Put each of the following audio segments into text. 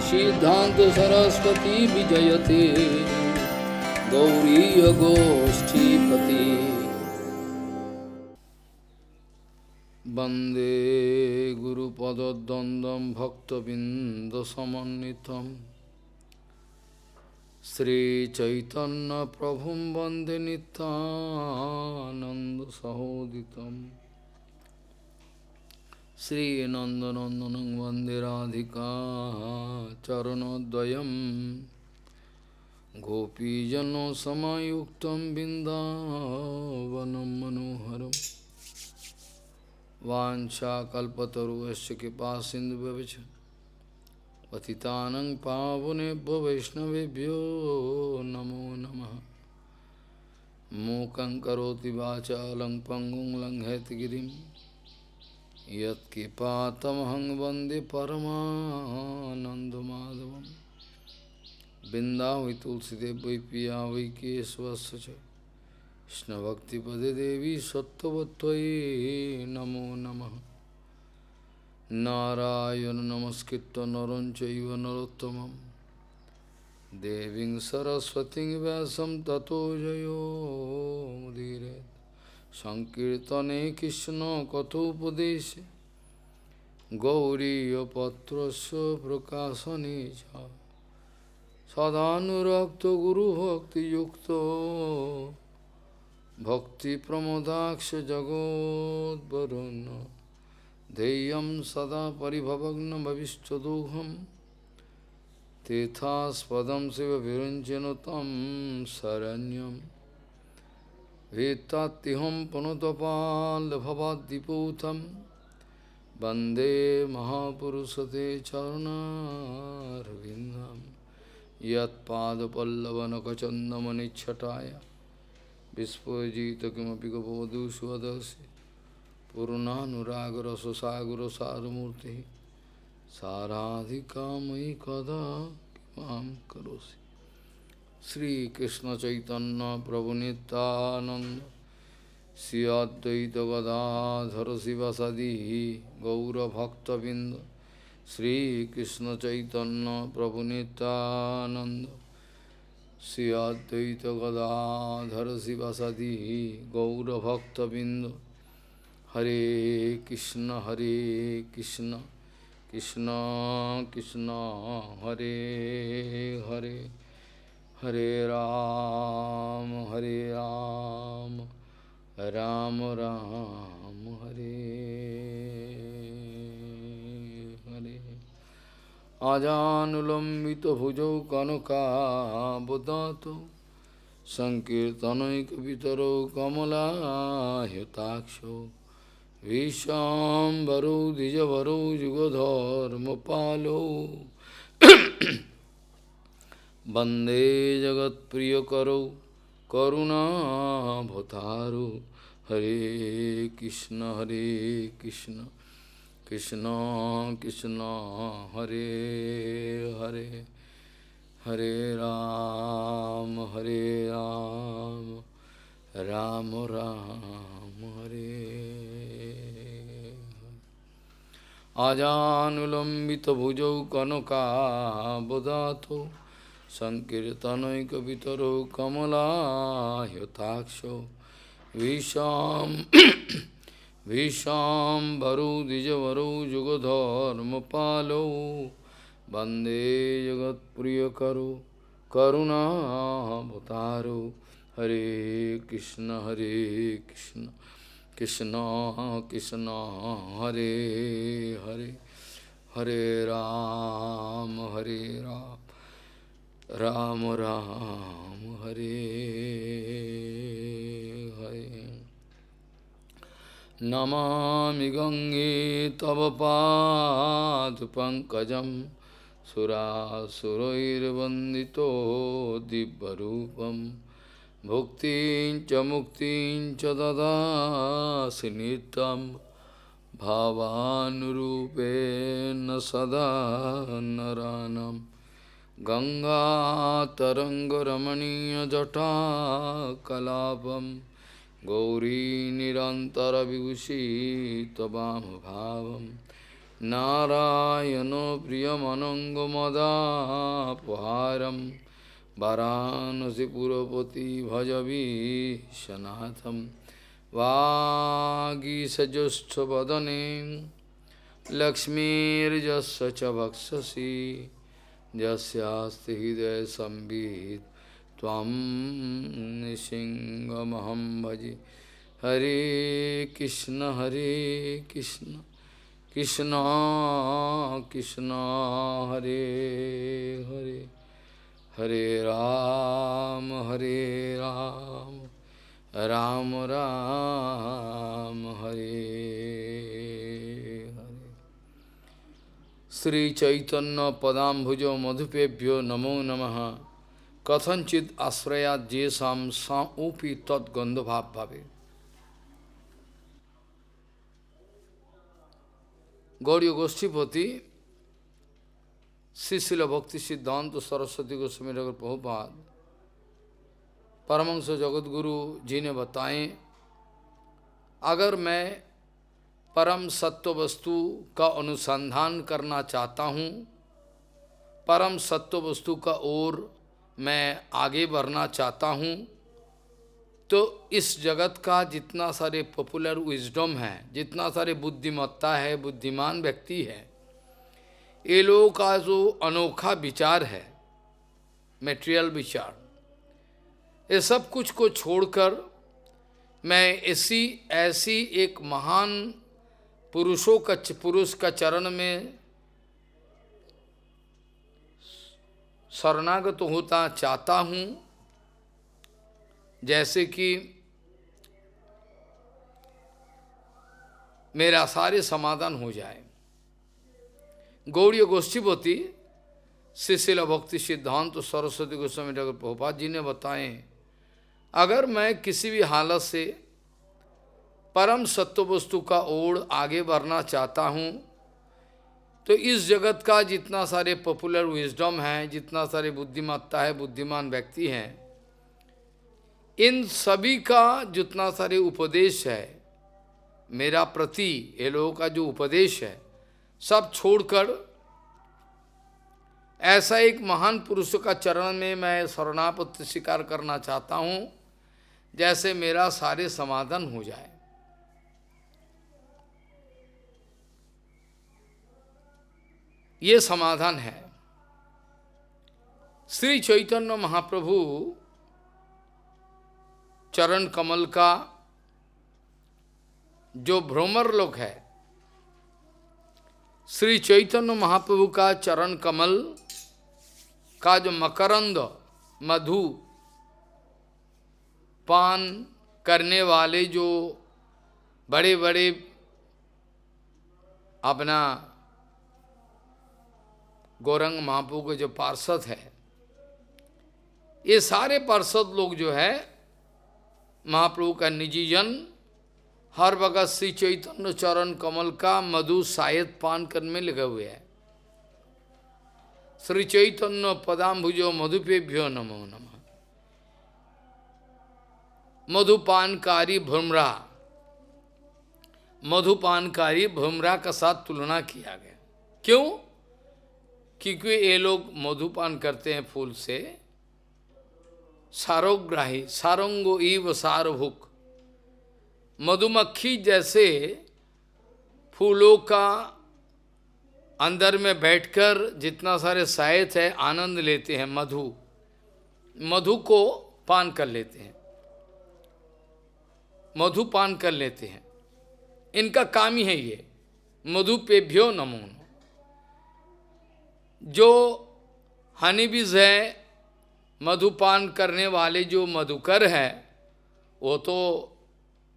सिद्धांत सरस्वती विजयते गौरीय गोष्ठीपति वंदे गुरुपद्वंदं भक्तबिंदसमन्वितं श्रीचैतन्य प्रभुं वंदे नित्यानन्दसहोदितं श्रीनन्दनन्दनं वन्दे राधिका चरणोद्वयं गोपीजनसमायुक्तं बिन्दावनं मनोहरं वाञ्छाकल्पतरुश्च कृपासिन्धुभ्यश्च पतितानं पावनेभ्यो वैष्णवेभ्यो नमो नमः। मूकं करोति वाचालं पङ्गुं लङ्घयतगिरिं यत्कृपातमहं वन्दे परमानन्दमाधवं। बिन्दावै तुलसीदेव वै पिया वै केशवस्य च कृष्णभक्तिपदे देवी सत्त्ववत्त्वयि नमो नमः। नारायण नमस्कृत्य नरं चैव नरोत्तमं देवीं सरस्वतीं व्यासं ततो जयो मुदीरये। संकीर्तने कृष्ण कथोपदेशे गौरीयपत्रस्य प्रकाशने च सदानुरक्तो गुरुभक्तियुक्तो भक्तिप्रमोदाक्ष जगोद्वरुन् ध्येयं सदा परिभवग्नभविष्टदोहं तीर्थास्पदं शिवविरञ्चनु तं शरण्यं वेत्तात्तिहं पुनतपाल्भवाद्दिपूतं वन्दे महापुरुषते चरणारविन्दं यत्पादपल्लवनखचन्दमनिच्छटाय विस्फुजित किमपि गपवधू स्वदर्शि पूर्णानुरागरससागरसारमूर्ति साराधिका मयि कदा किमां करोसि। श्रीकृष्ण चैतन्य प्रभु नित्यानंद श्री अद्वैत गदाधर शिवसदि गौरभक्तबिंद श्रीकृष्ण चैतन्य प्रभु नित्यानंद श्री अद्वैत गदाधर शिवसदि गौरभक्तबिंद। हरे कृष्ण कृष्ण कृष्ण हरे हरे हरे राम राम राम हरे हरे। आजानुलंबितो भुजौ कनकावदातो संकीर्तनैकवितरो कमलायताक्षो विश्वाम्बरो द्विजवरो युगधर्मपालो वन्दे जगत्प्रियकरो करुणाभतारो। हरे कृष्ण कृष्ण कृष्ण हरे हरे हरे राम राम राम हरे। आजानुलंबित भुजौ कनकावदातो संकीर्तनैकवितरो कमलायताक्षो विश्वाम्बरो द्विजवरो युगधर्मपालो वन्दे जगत्प्रियकरो करुणाभतारो। हरे कृष्ण कृष्ण कृष्ण हरे हरे हरे राम राम राम हरे हरे। नमामि गंगे तव पादपङ्कजं सुरासुरैर्वन्दितो दिव्यरूपं भुक्तिं च मुक्तिं च ददासि नित्यं भावानुरूपेण सदा नरानं। गङ्गातरङ्गरमणीयजटाकलापं गौरी निरन्तरविभूषितवामभावं नारायणो प्रियमनङ्गमदापहारं वाराणसीपुरपति भजवीशनाथं वागीसजुष्टवदने लक्ष्मीर्यस्य च वक्षसि यस्यास्ति हृदये संवित् त्वं नृसिंहमहं भजे। हरे कृष्ण कृष्ण कृष्ण हरे हरे, हरे राम राम राम हरे हरे। श्री चैतन्य पदाम्बुजो मधुपेभ्यो नमो नमः। कथंचित आश्रयात् जेषां साऊपि तद्गन्धभाव भावे। गौड़ीय गोष्ठीपति श्री शिल भक्ति सिद्धांत सरस्वती गोस्वामी ठाकुर प्रभुपाद परमहंस जगतगुरु जी ने बताएं, अगर मैं परम सत्व वस्तु का अनुसंधान करना चाहता हूँ, परम सत्व वस्तु का ओर मैं आगे बढ़ना चाहता हूँ, तो इस जगत का जितना सारे पॉपुलर विजडम है, जितना सारे बुद्धिमत्ता है, बुद्धिमान व्यक्ति है, ये लोगों का जो अनोखा विचार है, मटेरियल विचार, ये सब कुछ को छोड़कर मैं ऐसी एक महान पुरुष का चरण में शरणागत होता चाहता हूँ, जैसे कि मेरा सारे समाधान हो जाए। गौड़ीय गोष्ठीपति श्री शिल भक्ति सिद्धांत सरस्वती गोस्वामी ठाकुर प्रभुपाद जी ने बताएं, अगर मैं किसी भी हालत से परम सत्व वस्तु का ओर आगे बढ़ना चाहता हूँ, तो इस जगत का जितना सारे पॉपुलर विजडम है, जितना सारे बुद्धिमत्ता है, बुद्धिमान व्यक्ति हैं, इन सभी का जितना सारे उपदेश है मेरा प्रति, ये लोगों का जो उपदेश है, सब छोड़कर ऐसा एक महान पुरुष का चरण में मैं शरणापत्ति स्वीकार करना चाहता हूँ, जैसे मेरा सारे समाधान हो जाए। ये समाधान है। श्री चैतन्य महाप्रभु चरण कमल का जो भ्रमर लोक है, श्री चैतन्य महाप्रभु का चरण कमल का जो मकरंद मधु पान करने वाले जो बड़े बड़े अपना गौरंग महाप्रभु के जो पार्षद है, ये सारे पार्षद लोग जो है महाप्रभु का निजी जन हर वक्त श्री चैतन्य चरण कमल का मधु शायद पान करने में लगे हुए हैं। श्री चैतन्य पदाम्बुजो मधुपेभ्यो नमो नमः। मधुपानकारी भ्रमरा, मधुपानकारी भ्रमरा का साथ तुलना किया गया। क्यों? क्योंकि ये लोग मधुपान करते हैं फूल से, सारोग्राही, सारंगो इव सारभुक, मधुमक्खी जैसे फूलों का अंदर में बैठकर जितना सारे शायद है आनंद लेते हैं, मधु को पान कर लेते हैं, मधु पान कर लेते हैं। इनका काम ही है ये, मधुपेभ्यो नमो नमः। जो हनीबीज है, मधुपान करने वाले जो मधुकर है, वो तो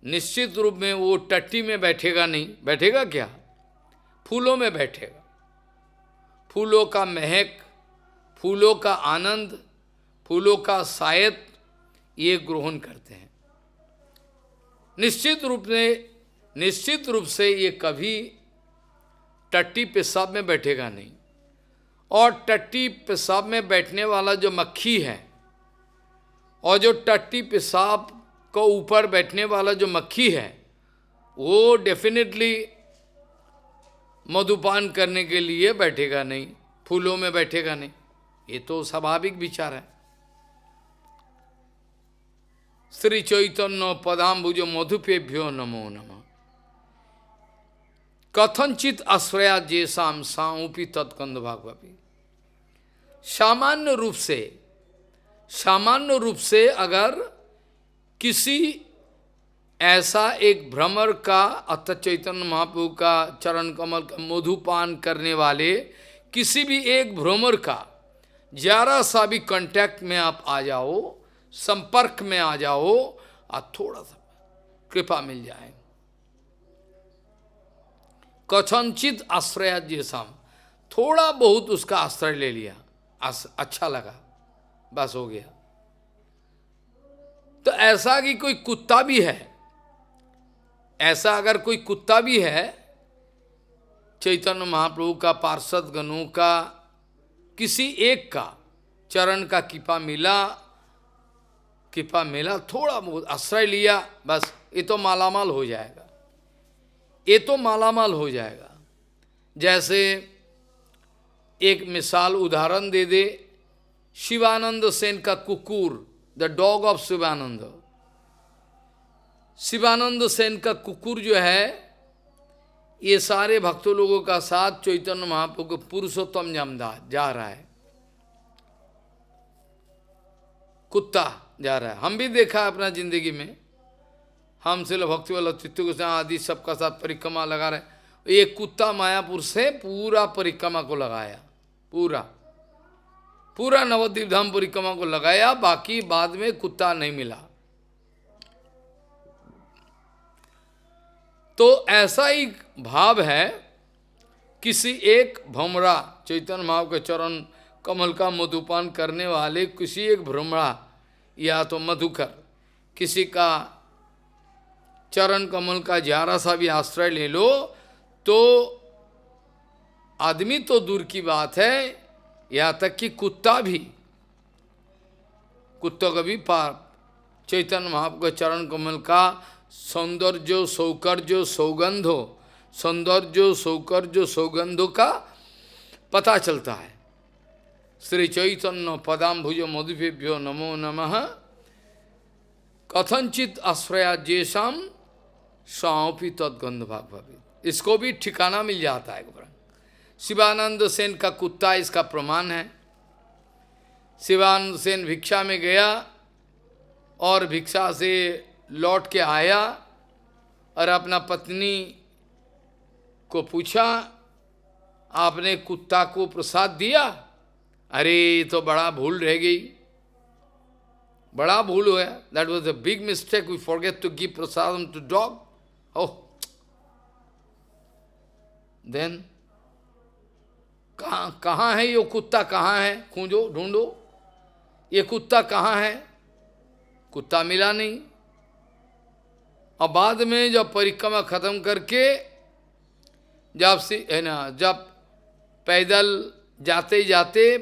निश्चित रूप में वो टट्टी में बैठेगा नहीं, बैठेगा क्या? फूलों में बैठेगा। फूलों का महक, फूलों का आनंद, फूलों का शायद ये ग्रहण करते हैं। निश्चित रूप से ये कभी टट्टी पेशाब में बैठेगा नहीं। और टट्टी पेशाब में बैठने वाला जो मक्खी है और जो टट्टी पेशाब को ऊपर बैठने वाला जो मक्खी है, वो डेफिनेटली मधुपान करने के लिए बैठेगा नहीं, फूलों में बैठेगा नहीं। ये तो स्वाभाविक विचार है। श्री चैतन्य पदाम्बुज मधुपेभ्यो नमो नमः। कथनचित आश्रया जेसाम साऊपी तत्कंद भागवती। सामान्य रूप से अगर किसी ऐसा एक भ्रमर का, अतः चैतन्य महाप्रभु का चरण कमल का मधुपान करने वाले किसी भी एक भ्रमर का जरा सा भी कांटेक्ट में आप आ जाओ, संपर्क में आ जाओ, और थोड़ा सा कृपा मिल जाए। कथनचित आश्रय जैसा, थोड़ा बहुत उसका आश्रय ले लिया, अच्छा लगा, बस हो गया। तो ऐसा कि कोई कुत्ता भी है, ऐसा अगर कोई कुत्ता भी है, चैतन्य महाप्रभु का पार्षद गणों का किसी एक का चरण का कृपा मिला, थोड़ा बहुत आश्रय लिया, बस ये तो मालामाल हो जाएगा, ये तो मालामाल हो जाएगा। जैसे एक मिसाल उदाहरण दे दे, शिवानंद सेन का कुकुर, the dog of Shivanand. Shivanand Sen का कुकुर जो है, ये सारे भक्तों लोगों का साथ चैतन्य महाप्रभु को पुरुषोत्तम जा रहा है, कुत्ता जा रहा है। हम भी देखा अपना जिंदगी में, हम से भक्ति वाला चित्त गोस्वामी आदि सबका साथ परिक्रमा लगा रहे। एक कुत्ता मायापुर से पूरा परिक्रमा को लगाया, पूरा नवद्वीप धाम परिक्रमा को लगाया, बाकी बाद में कुत्ता नहीं मिला। तो ऐसा ही भाव है, किसी एक भ्रमरा, चैतन्य महाप्रभु के चरण कमल का मधुपान करने वाले किसी एक भ्रमरा या तो मधुकर, किसी का चरण कमल का जरा सा भी आश्रय ले लो, तो आदमी तो दूर की बात है, यहाँ तक कि कुत्ता का भी चैतन्य महाप्रभु के चरण कमल का सौंदर्य सौगंधों का पता चलता है। श्री चैतन्य पदाम्बुज मधुपेभ्यो नमो नमः। कथनचित आश्रया जेसाम साओपी तद्गंध भागवती। इसको भी ठिकाना मिल जाता है। शिवानंद सेन का कुत्ता इसका प्रमाण है। शिवानंद सेन भिक्षा में गया और भिक्षा से लौट के आया और अपना पत्नी को पूछा, आपने कुत्ता को प्रसाद दिया? अरे तो बड़ा भूल रह गई, बड़ा भूल हुआ। That was a big mistake, we forget to give prasadam to dog. Oh, then कहाँ है ये कुत्ता? कहाँ है? खोजो, ढूंढो, ये कुत्ता कहाँ है? कुत्ता मिला नहीं। और बाद में जब परिक्रमा खत्म करके जब पैदल जाते जाते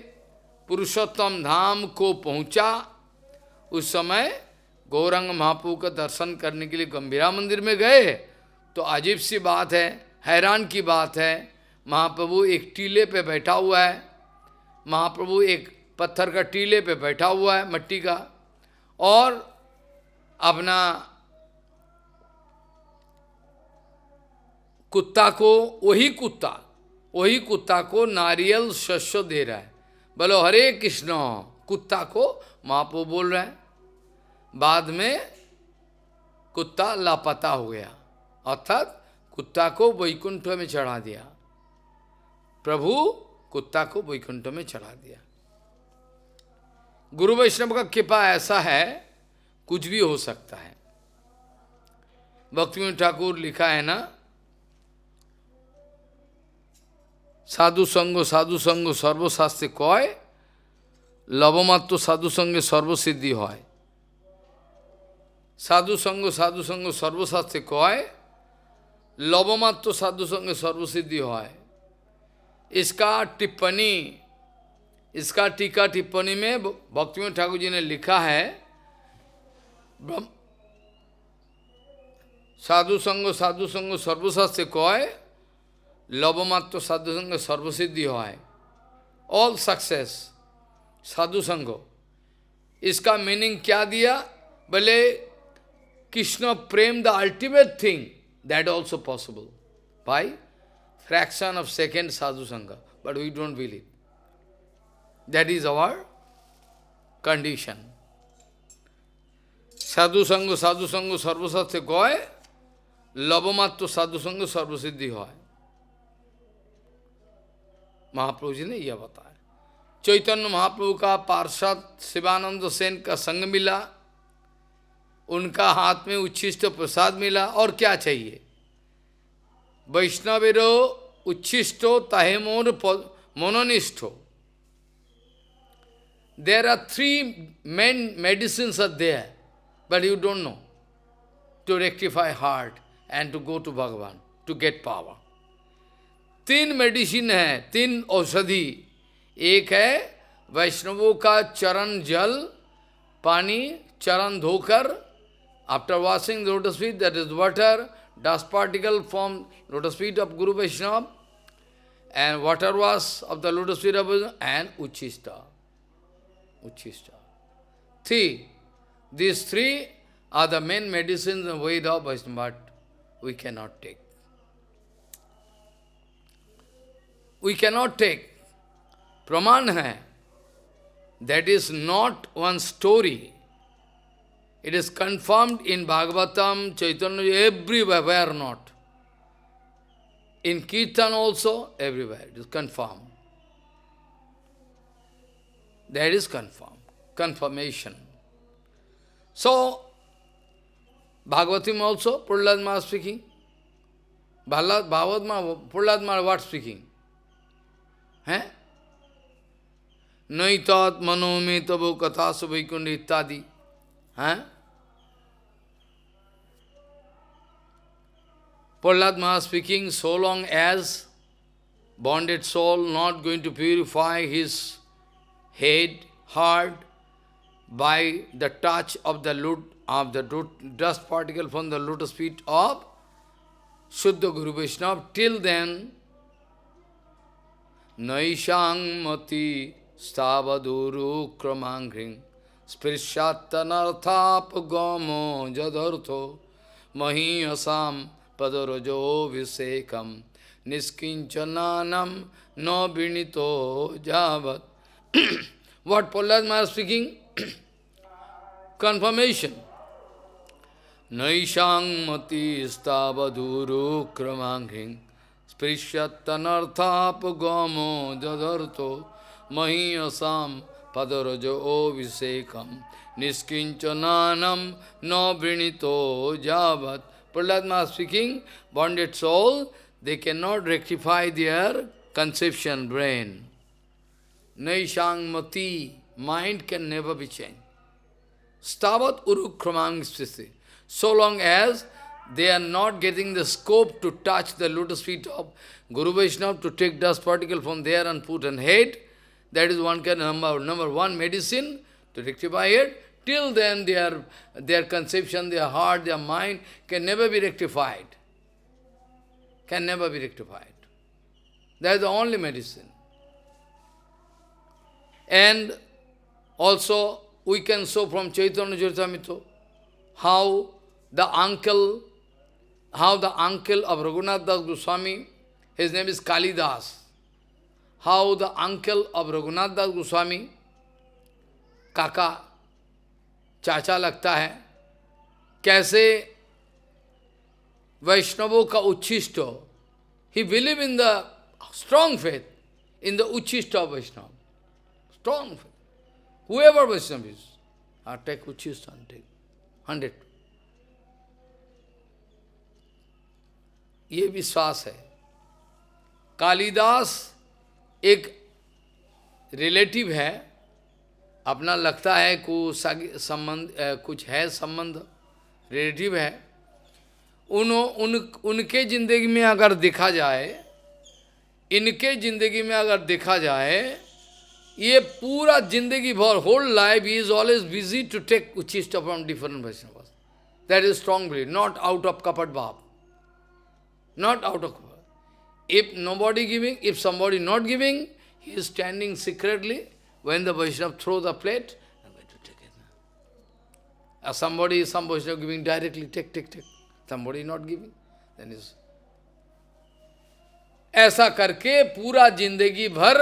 पुरुषोत्तम धाम को पहुंचा, उस समय गौरांग महाप्रभु का दर्शन करने के लिए गंभीरा मंदिर में गए। तो अजीब सी बात है, हैरान की बात है, महाप्रभु एक टीले पे बैठा हुआ है। महाप्रभु एक पत्थर का टीले पे बैठा हुआ है, मिट्टी का, और अपना कुत्ता को, वही कुत्ता को नारियल शस्य दे रहा है। बोलो हरे कृष्ण, कुत्ता को महाप्रभु बोल रहा है। बाद में कुत्ता लापता हो गया, अर्थात कुत्ता को वैकुंठ में चढ़ा दिया। प्रभु कुत्ता को वैकुंठ में चढ़ा दिया। गुरु वैष्णव का कृपा ऐसा है, कुछ भी हो सकता है। भक्तिविनोद ठाकुर लिखा है ना, साधु संग सर्वशास्त्रे कय, लवमात्र साधु संगे सर्वसिद्धि হয়। साधु संग सर्वशास्त्रे कय, लवमात्र साधु संगे सर्वसिद्धि হয়। इसका टीका टिप्पणी में भक्तिविनोद ठाकुर जी ने लिखा है, साधु संग सर्वशास्त्रे कय, लवमात्र साधु संग सर्वसिद्धि है, ऑल सक्सेस साधु संगो। इसका मीनिंग क्या दिया? बोले Krishna prem the ultimate thing, that also possible by fraction of second sadhu sang, but we don't believe. That is our condition. Sadhu sang सर्वसत्य गय, लवमात्र साधु संग सर्वसिद्धि है। महाप्रभु जी ने यह बताया। चैतन्य महाप्रभु का पार्षद शिवानंद सेन का संग मिला, उनका हाथ में उच्छिष्ट प्रसाद मिला, और क्या चाहिए? वैष्णवेरो उच्छिष्टो ताहे मोर मोनोनिष्ठो। There are three main medicines are there, but you don't know, to rectify heart and to go to Bhagavan, to get power. तीन मेडिसिन है, तीन औषधि। एक है वैष्णवों का चरण जल, पानी, चरण धोकर, after washing the lotus feet, that is water, dust particle from lotus feet of Guru Vaishnava, and water wash of the lotus feet of Vaishnava, and Uchishta. Uchishta. These three are the main medicines in Veda of Vaishnava, but we cannot take. We cannot take. Praman hai. That is not one story. It is confirmed in Bhagavatam, Chaitanya, everywhere, where not. In Kirtan also, everywhere, it is confirmed. That is confirmed, confirmation. So, Bhagavatam also, Prahlad Maharaj speaking. Bhagavad Prahlad Maharaj what speaking? Naitat manomi tabo kathasu vaikundi ittadi. Prahlad Maharaj speaking, so long as bonded soul not going to purify his head, heart, by the touch of the dust particle from the lotus feet of Shuddha Guru Vaishnava, till then, Naishang mati stavaduru kramangring sprishattanarthap gamo jadartho mahiyasam padarajo visekam niskinchananam no vinito javat. What Prahlad Maharaj speaking? Confirmation. Naishang mati stavaduru kramangring sprishattanarthap gamo jadartho mahiyasam padarajo visekam niskinchananam no vrinito javat. Prahlad Maharaj speaking, bonded soul, they cannot rectify their conception, brain. Naishang mati, mind can never be changed. Stavat urukramang spisi. So long as they are not getting the scope to touch the lotus feet of Guru Vaishnava, to take dust particle from there and put on head, that is one kind of number one medicine to rectify it. Till then their conception, their heart, their mind can never be rectified. Can never be rectified. That is the only medicine. And also we can show from Chaitanya Charitamrita how the uncle of Raghunath Das Goswami, his name is Kalidas, how the uncle of Raghunath Das Goswami, Kaka, चाचा लगता है, कैसे वैष्णवों का उच्छिष्ट, he believe in the strong faith, in the uच्छिष्ट of Vaishnava. Strong faith. Whoever Vaishnava is, take uच्छिष्ट and take 100. ये विश्वास है। कालिदास एक रिलेटिव है, अपना लगता है कुछ है संबंध, रिलेटिव है। उनके जिंदगी में अगर देखा जाए, इनके जिंदगी में अगर देखा जाए, ये पूरा जिंदगी भर, whole life he is always busy to take ucchishta from different Vaishnavas. That is strong believe, not out of kapat bhav, not out of kapat. If nobody giving, if somebody not giving, he is standing secretly. When the Vaishnava throw the plate, I'm going to take it. Some Vaishnava giving directly, take. Somebody not giving, then is. ऐसा करके पूरा जिंदगी भर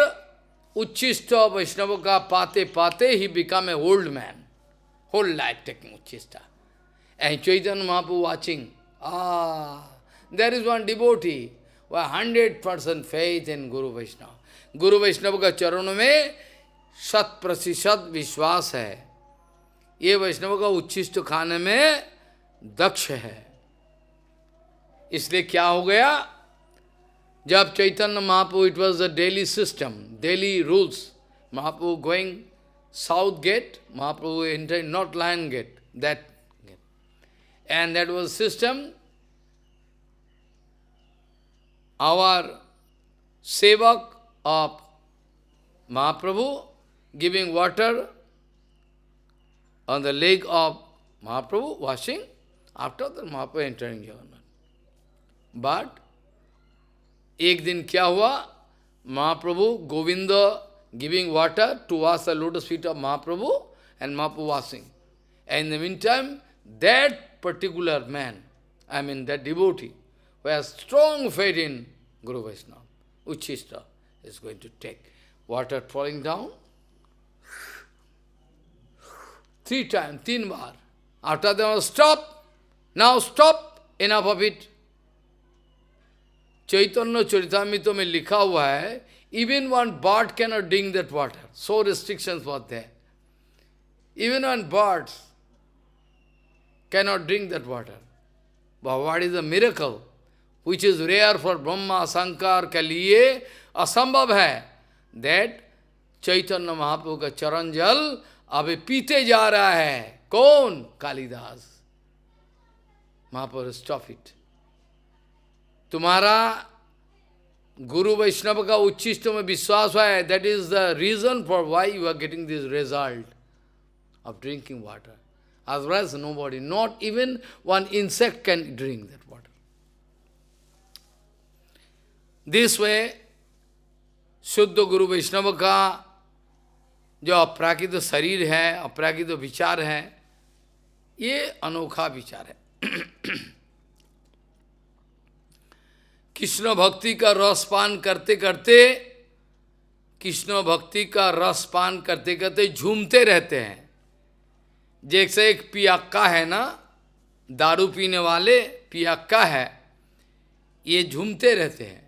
उच्छिष्ट वैष्णव का पाते पाते ही become a old man. Whole life taking Uchista. And Chaitanya Mahaprabhu watching. There is one devotee with 100% faith in Guru Vaishnava. Guru Vaishnava का चरणों में 100% विश्वास है. ये वैष्णव का उच्छिष्ट खाने में दक्ष है. इसलिए क्या हो गया? जब Chaitanya Mahaprabhu, it was a daily system, daily rules. Mahaprabhu going south gate, Mahaprabhu entering not lion gate, that gate. And that was system. Our sevak of Mahaprabhu giving water on the leg of Mahaprabhu, washing, after that Mahaprabhu entering Jagannath. But एक दिन क्या हुआ? Mahaprabhu, Govinda giving water to wash the lotus feet of Mahaprabhu, and Mahaprabhu washing. And in the meantime, that particular man, I mean that devotee, who has strong faith in Guru Vaishnava, Uchishta, is going to take water falling down. 3 times, 3 bar. After that, stop. Now stop. Enough of it. Chaitanya Charitamrita में लिखा हुआ है, even one bird cannot drink that water. So restrictions were there. Even one bird cannot drink that water. But what is the miracle? Which is rare for Brahma, Sankar, Kaliye, असंभव है. That Chaitanya Mahaprabhu का चरण जल अभी पीते जा रहा है. कौन? कालिदास. Mahaprabhu, stop it. तुम्हारा गुरु वैष्णव का उच्छिष्ट में विश्वास है, that is the reason for why you are getting this result of drinking water. Otherwise nobody, not even one insect can drink that water. This way, शुद्ध गुरु वैष्णव का जो अपराकित शरीर है, अपराकित विचार है, ये अनोखा विचार है. कृष्ण भक्ति का रसपान करते करते, कृष्ण भक्ति का रसपान करते करते झूमते रहते हैं. जैसे एक पियक्का है ना, दारू पीने वाले पियक्का है, ये झूमते रहते हैं.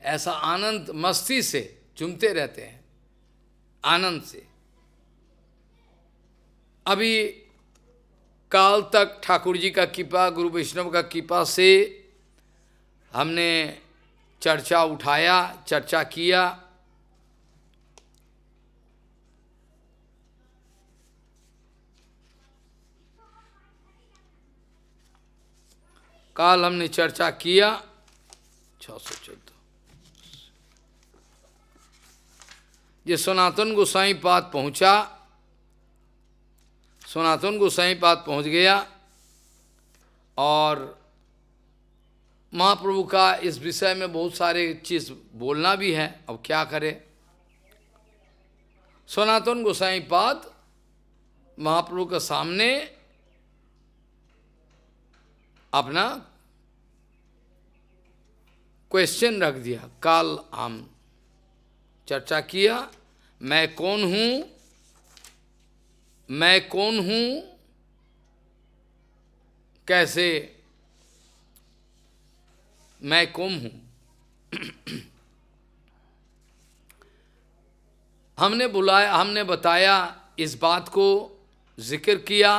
ऐसा आनंद मस्ती से झूमते रहते हैं, आनंद से. अभी काल तक ठाकुर जी का कृपा, गुरु वैष्णव का कृपा से हमने चर्चा उठाया, चर्चा किया. काल हमने चर्चा किया 614. ये सनातन गोसाई पाद पहुंचा, सनातन गोसाई पाद पहुंच गया. और महाप्रभु का इस विषय में बहुत सारे चीज बोलना भी है. अब क्या करें? सनातन गोसाई पाद महाप्रभु के सामने अपना क्वेश्चन रख दिया. कल हम चर्चा किया, मैं कौन हूँ, मैं कौन हूँ, कैसे मैं कौन हूँ. हमने बुलाया, हमने बताया, इस बात को जिक्र किया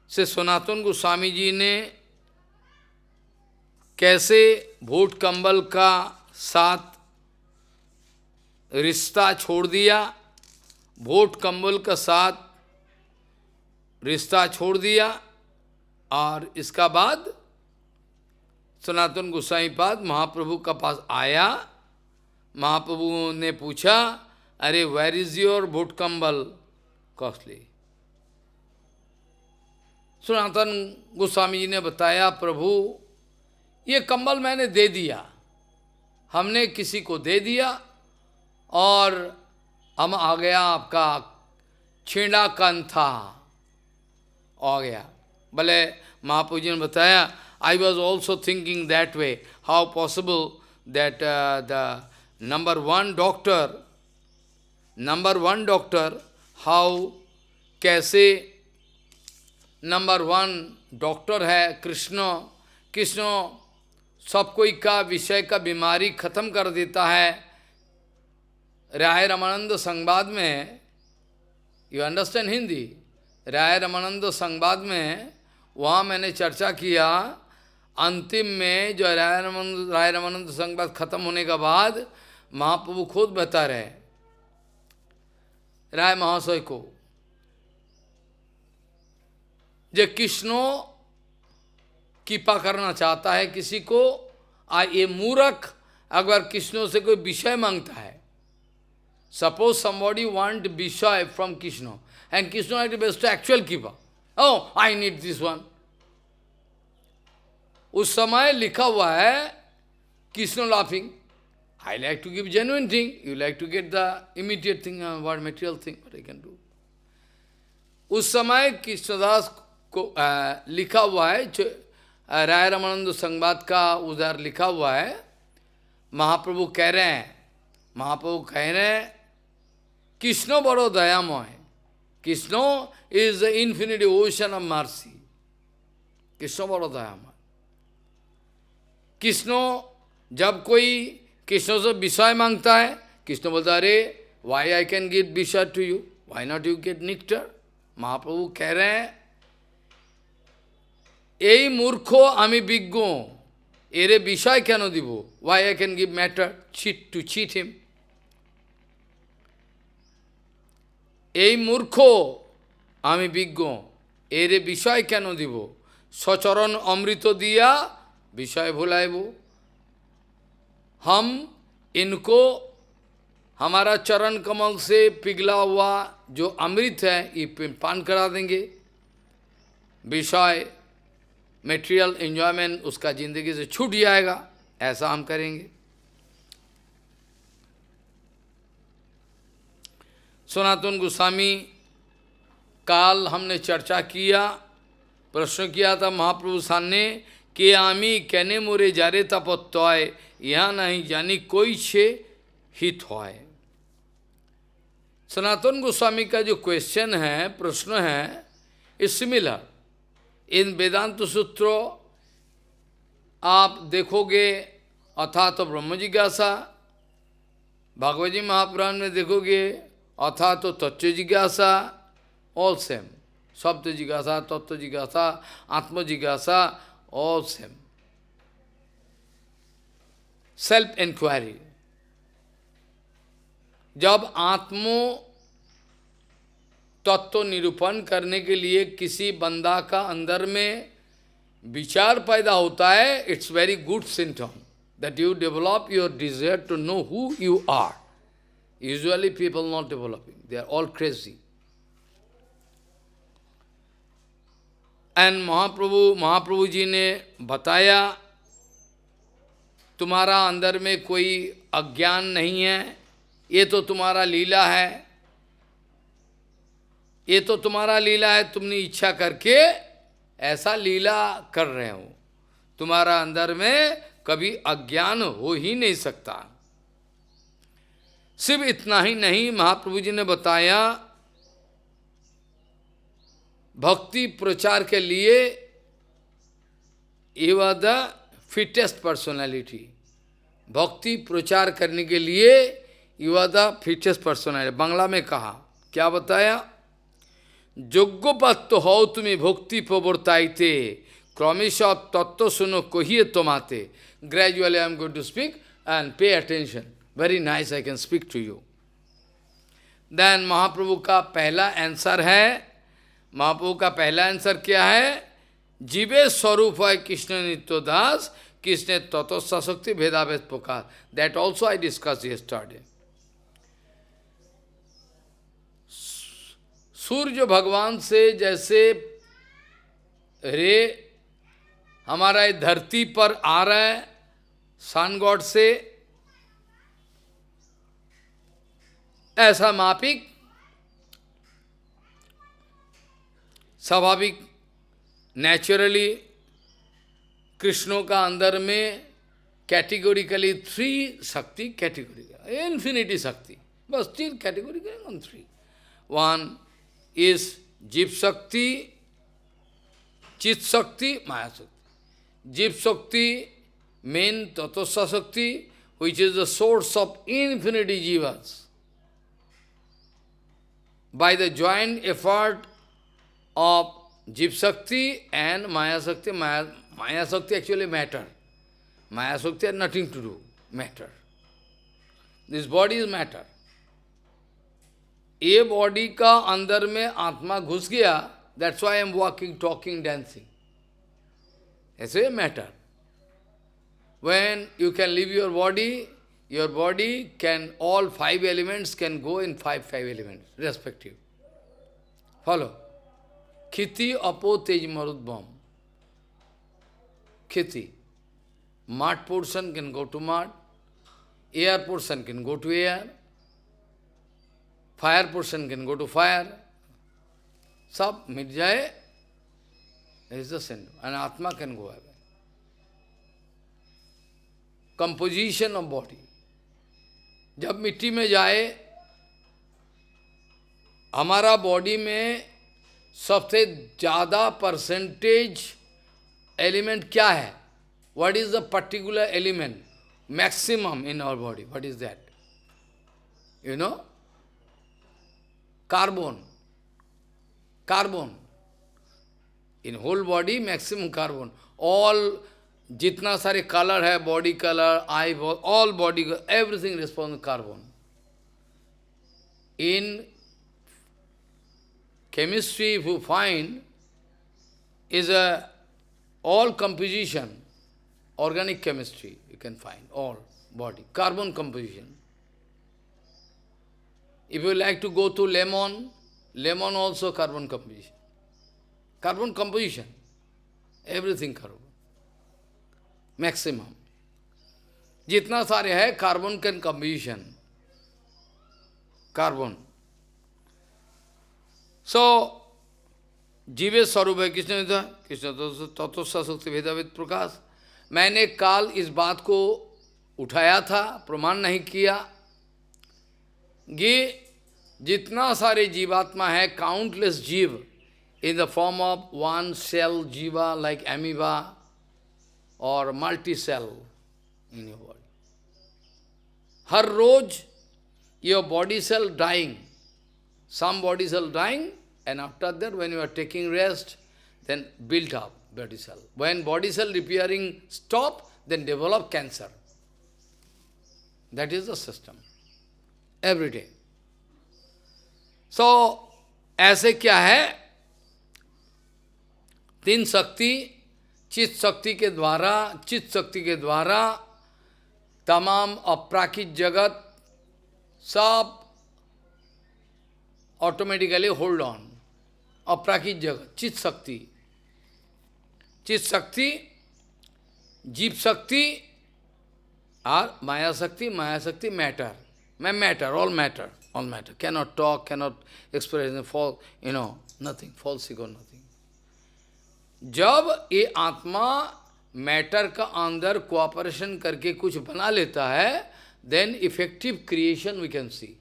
से सनातन गोस्वामी जी ने कैसे भूत कंबल का साथ रिश्ता छोड़ दिया, भूत कंबल का साथ रिश्ता छोड़ दिया. और इसका बाद सनातन गोसाई पाद महाप्रभु का पास आया. महाप्रभु ने पूछा, अरे वेयर इज योर भूत कंबल कॉस्टली? सनातन गोस्वामी जी ने बताया, प्रभु ये कंबल मैंने दे दिया, हमने किसी को दे दिया और हम आ गया आपका छींड़ा कंथा आ गया। भले महाप्रभु जी ने बताया, I was also thinking that way, how possible that the number one doctor, how कैसे नंबर वन डॉक्टर है कृष्ण, कृष्ण सब कोई का विषय का बीमारी खत्म कर देता है। राय रामानंद संवाद में, यू अंडरस्टैंड हिंदी, राय रामानंद संवाद में वहाँ मैंने चर्चा किया, अंतिम में जो राय रामानंद संवाद खत्म होने के बाद महाप्रभु खुद बता रहे राय महाशय को, जो कृष्णो कृपा करना चाहता है किसी को, ये मूर्ख अगर कृष्णों से कोई विषय मांगता है, सपोज somebody want विषय from Krishna and Krishna is the best actual keeper, oh I need this one, उस समय लिखा हुआ है Krishna laughing, I like to give genuine thing, you like to get the immediate thing, what material thing, what I can do। उस समय कृष्णदास को लिखा हुआ है, राय रामानंद संवाद का उधर लिखा हुआ है, महाप्रभु कह रहे हैं कृष्ण बड़ो दयामय, Krishna is the infinity ocean of mercy, Krishna बड़ो दयामय। कृष्ण जब कोई कृष्ण से विषय मांगता है, कृष्ण बोलता है अरे why I can give vishay to you, why not you get nectar. Mahaprabhu कह रहे हैं এই মূর্খ আমি বিজ্ঞ, এরে বিষয় কেন দিব, why I can give matter to cheat him। এই মূর্খ আমি বিজ্ঞ, এরে বিষয় কেন দিব, সচরণ অমৃত দিয়া বিষয় ভুলাইব। हम इनको हमारा चरण कमल से पिघला हुआ जो अमृत है ये पान करा देंगे, विषय मेटेरियल एंजॉयमेंट उसका जिंदगी से छूट जाएगा, ऐसा हम करेंगे। सनातन गोस्वामी काल हमने चर्चा किया, प्रश्न किया था महाप्रभु सामने कि आमी कहने मोरे जारे तपत्य, यहाँ नहीं जानी कोई छे हित होय। सनातन गोस्वामी का जो क्वेश्चन है, प्रश्न है, इज सिमिलर इन वेदांत सूत्र। आप देखोगे अथा तो ब्रह्म जिज्ञासा, भागवत जी महापुराण में देखोगे अथा तो तत्व जिज्ञासा, ऑल सेम, शब्द जिज्ञासा, तत्व जिज्ञासा, आत्म जिज्ञासा, ऑल सेम, सेल्फ इंक्वायरी। जब आत्मो तत्व निरूपण करने के लिए किसी बंदा का अंदर में विचार पैदा होता है, it's very good symptom that you develop your desire to know who you are. Usually people not developing, they are all crazy. And Mahaprabhu ji ने बताया तुम्हारा अंदर में कोई अज्ञान नहीं है, ये तो तुम्हारा लीला है, ये तो तुम्हारा लीला है, तुमने इच्छा करके ऐसा लीला कर रहे हो, तुम्हारा अंदर में कभी अज्ञान हो ही नहीं सकता। सिर्फ इतना ही नहीं, महाप्रभु जी ने बताया भक्ति प्रचार के लिए you are the fittest personality, भक्ति प्रचार करने के लिए you are the fittest personality. Bangla में कहा, क्या बताया, যোগ্যপাত্র হও তুমি ভক্তি প্রবর্তাইতে, ক্রমেশ তত্ত্ব শুনো কহিয়ে তোমাতে। Gradually I am going to speak and pay attention. Very nice, I can speak to you. Then महाप्रभु का पहला आंसर है, महाप्रभु का पहला आंसर क्या है, जीवे स्वरूप है कृष्ण नित्य दास, कृष्ण तत्वशक्ति भेदाभेद प्रकार। That also I discussed yesterday. सूर्य भगवान से जैसे रे हमारा ये धरती पर आ रहा है सन गॉड से, ऐसा मापिक स्वाभाविक नेचुरली कृष्णों का अंदर में कैटेगोरिकली थ्री शक्ति, कैटेगोरिकल इन्फिनिटी शक्ति, बस तीन categorical on three. One is जीव शक्ति, चित शक्ति, माया शक्ति. जीव शक्ति मेन तत्व शक्ति which is the source of infinity jivas. By the joint effort of Jeev Shakti and Maya Shakti, Maya Shakti actually matter. Maya Shakti has nothing to do, matter. This body is matter. ये body का अंदर में आत्मा घुस गया, that's why I am walking, talking, dancing. ऐसे matter. When you can leave your body can, all five elements can go in five elements, respective. Follow. Khiti, Apo, Tej, Marudbam. Khiti. Mud portion can go to mud. Air portion can go to air. Fire portion can go to fire. Sab mit jaye is the center. And Atma can go away. Composition of body. जब मिट्टी में जाए, हमारा body में सबसे ज्यादा percentage element क्या है? What is the particular element? Maximum in our body. What is that? You know? Carbon. Carbon. In whole body, maximum carbon. All जितना सारे कलर है, body colour, I, all body, everything response carbon. In chemistry if you find is all composition, organic chemistry, you can find all body, carbon composition. If you like to go to lemon, lemon also carbon composition. Carbon composition, everything carbon. Maximum. जितना सारे है carbon can composition, carbon. सो जीवे स्वरूप है कृष्ण तत्व शक्ति भेदावेद प्रकाश. मैंने काल इस बात को उठाया था, प्रमाण नहीं किया. ये जितना सारे जीवात्मा है, काउंटलेस जीव in the form of one cell जीवा लाइक एमीबा और multi cell in your body. हर रोज your body cell dying, some body cell dying, and after that when you are taking rest, then build up body cell. When body cell repairing stop, then develop cancer. That is the system. Every day. So, ऐसे क्या है? तीन शक्ति, चित शक्ति के द्वारा तमाम अपराकित जगत सब ऑटोमेटिकली होल्ड ऑन. अपराकित जगत, चित शक्ति, जीव शक्ति और माया शक्ति मैटर. मैं matter, all matter, cannot talk, cannot express, false, nothing, false ego, nothing. जब ये आत्मा मैटर का अंदर कोऑपरेशन करके कुछ बना लेता है, then effective creation we can see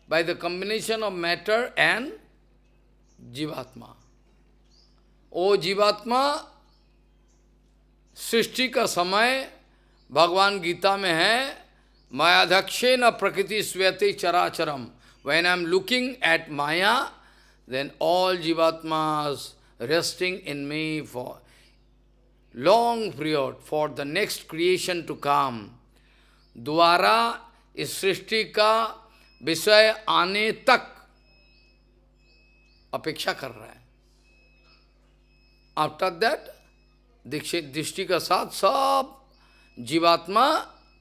by the combination of matter and जीवात्मा. ओ जीवात्मा सृष्टि का समय भगवान गीता में है, मायाध्यक्षेन प्रकृति स्वेते चराचरम. When I am looking at Maya, then all jivatmas resting in me for long period, for the next creation to come. द्वारा इस सृष्टि का विषय आने तक अपेक्षा कर रहा है. आफ्टर दैट दृष्टि का साथ सब जीवात्मा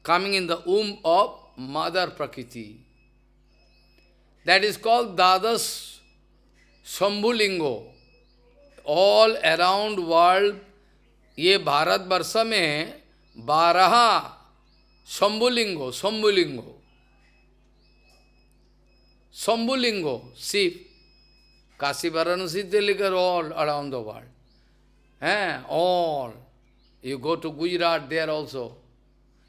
coming in the womb of mother प्रकृति. दैट इज कॉल्ड द्वादश शंभुलिंगो. All around world ये भारतवर्ष में 12 शंभुलिंगो शंभुलिंगो शंभुलिंगो शिव, काशी वाराणसी से लेकर ऑल अराउंड द वर्ल्ड हैं, all you go to Gujarat there also,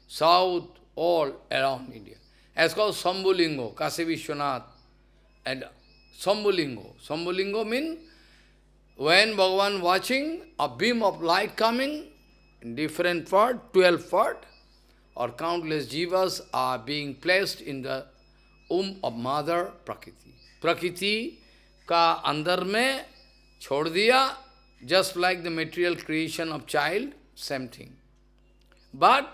south all around India, as called Shambhulingo, Kashi Vishwanath, and Shambhulingo. Shambhulingo means when Bhagavan watching a beam of light coming in different part, 12 part, or countless jivas are being placed in the of Mother Prakriti. Prakriti ka andar mein chhod diya, just like the material creation of child, same thing. But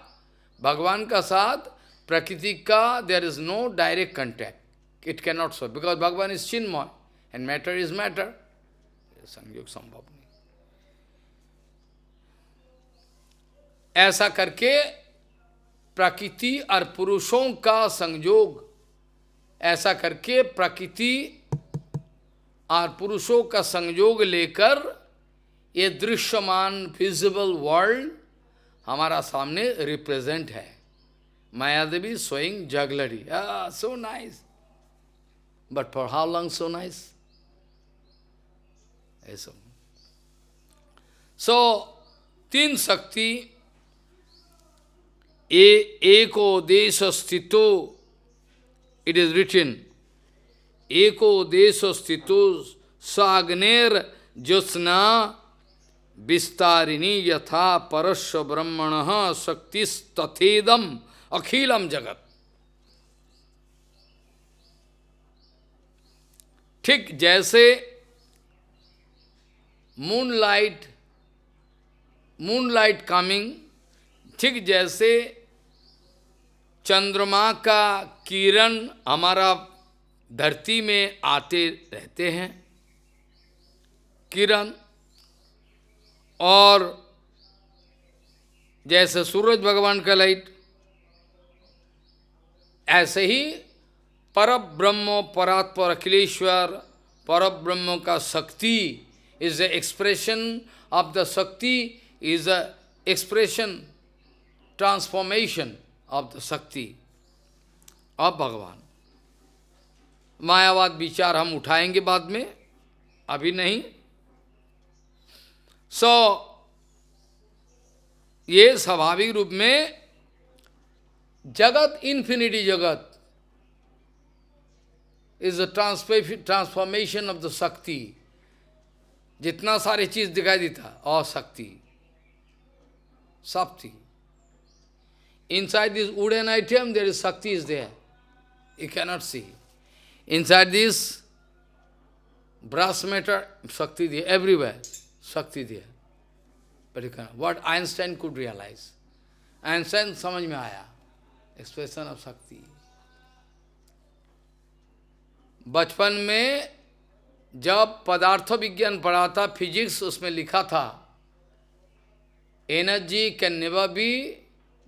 Bhagavan ka saath Prakriti ka, there is no direct contact. It cannot so, because Bhagavan is Chinmay, and matter is matter. Sangyog sambhav nahi. ऐसा करके प्रकृति और पुरुषों का संयोग, ऐसा करके प्रकृति और पुरुषों का संयोग लेकर ये दृश्यमान विजिबल वर्ल्ड हमारा सामने रिप्रेजेंट है. Mayadevi showing jugglery. Ah, so nice. But for how long so nice? So, तीन शक्ति, एको देश स्थितो, it is written, एको देश स्थितो साग्नेर ज्योत्स्ना विस्तारिणी यथा परस्व ब्रह्मणः शक्तिस्तथेदम अखिलम जगत. ठीक जैसे मूनलाइट कमिंग, ठीक जैसे चंद्रमा का किरण हमारा धरती में आते रहते हैं, किरण, और जैसे सूरज भगवान का लाइट, ऐसे ही परब्रह्म परात्पर अखिलेश्वर परब्रह्म का शक्ति is the expression of the Shakti, is the expression, transformation of the Shakti of Bhagavan. मायावाद विचार हम उठाएंगे बाद में, अभी नहीं. ये स्वाभाविक रूप में जगत, इन्फिनिटी जगत is a transformation of the Shakti. जितना सारे चीज दिखाई देता, और शक्ति, Shakti. Inside this wooden item, there is Shakti is there. You cannot see. Inside this brass matter, Shakti there, everywhere, Shakti there. But you cannot. What Einstein could realize? Einstein समझ में आया, expression of Shakti. बचपन में जब पदार्थ विज्ञान पढ़ा था, फिजिक्स, उसमें लिखा था, energy can never be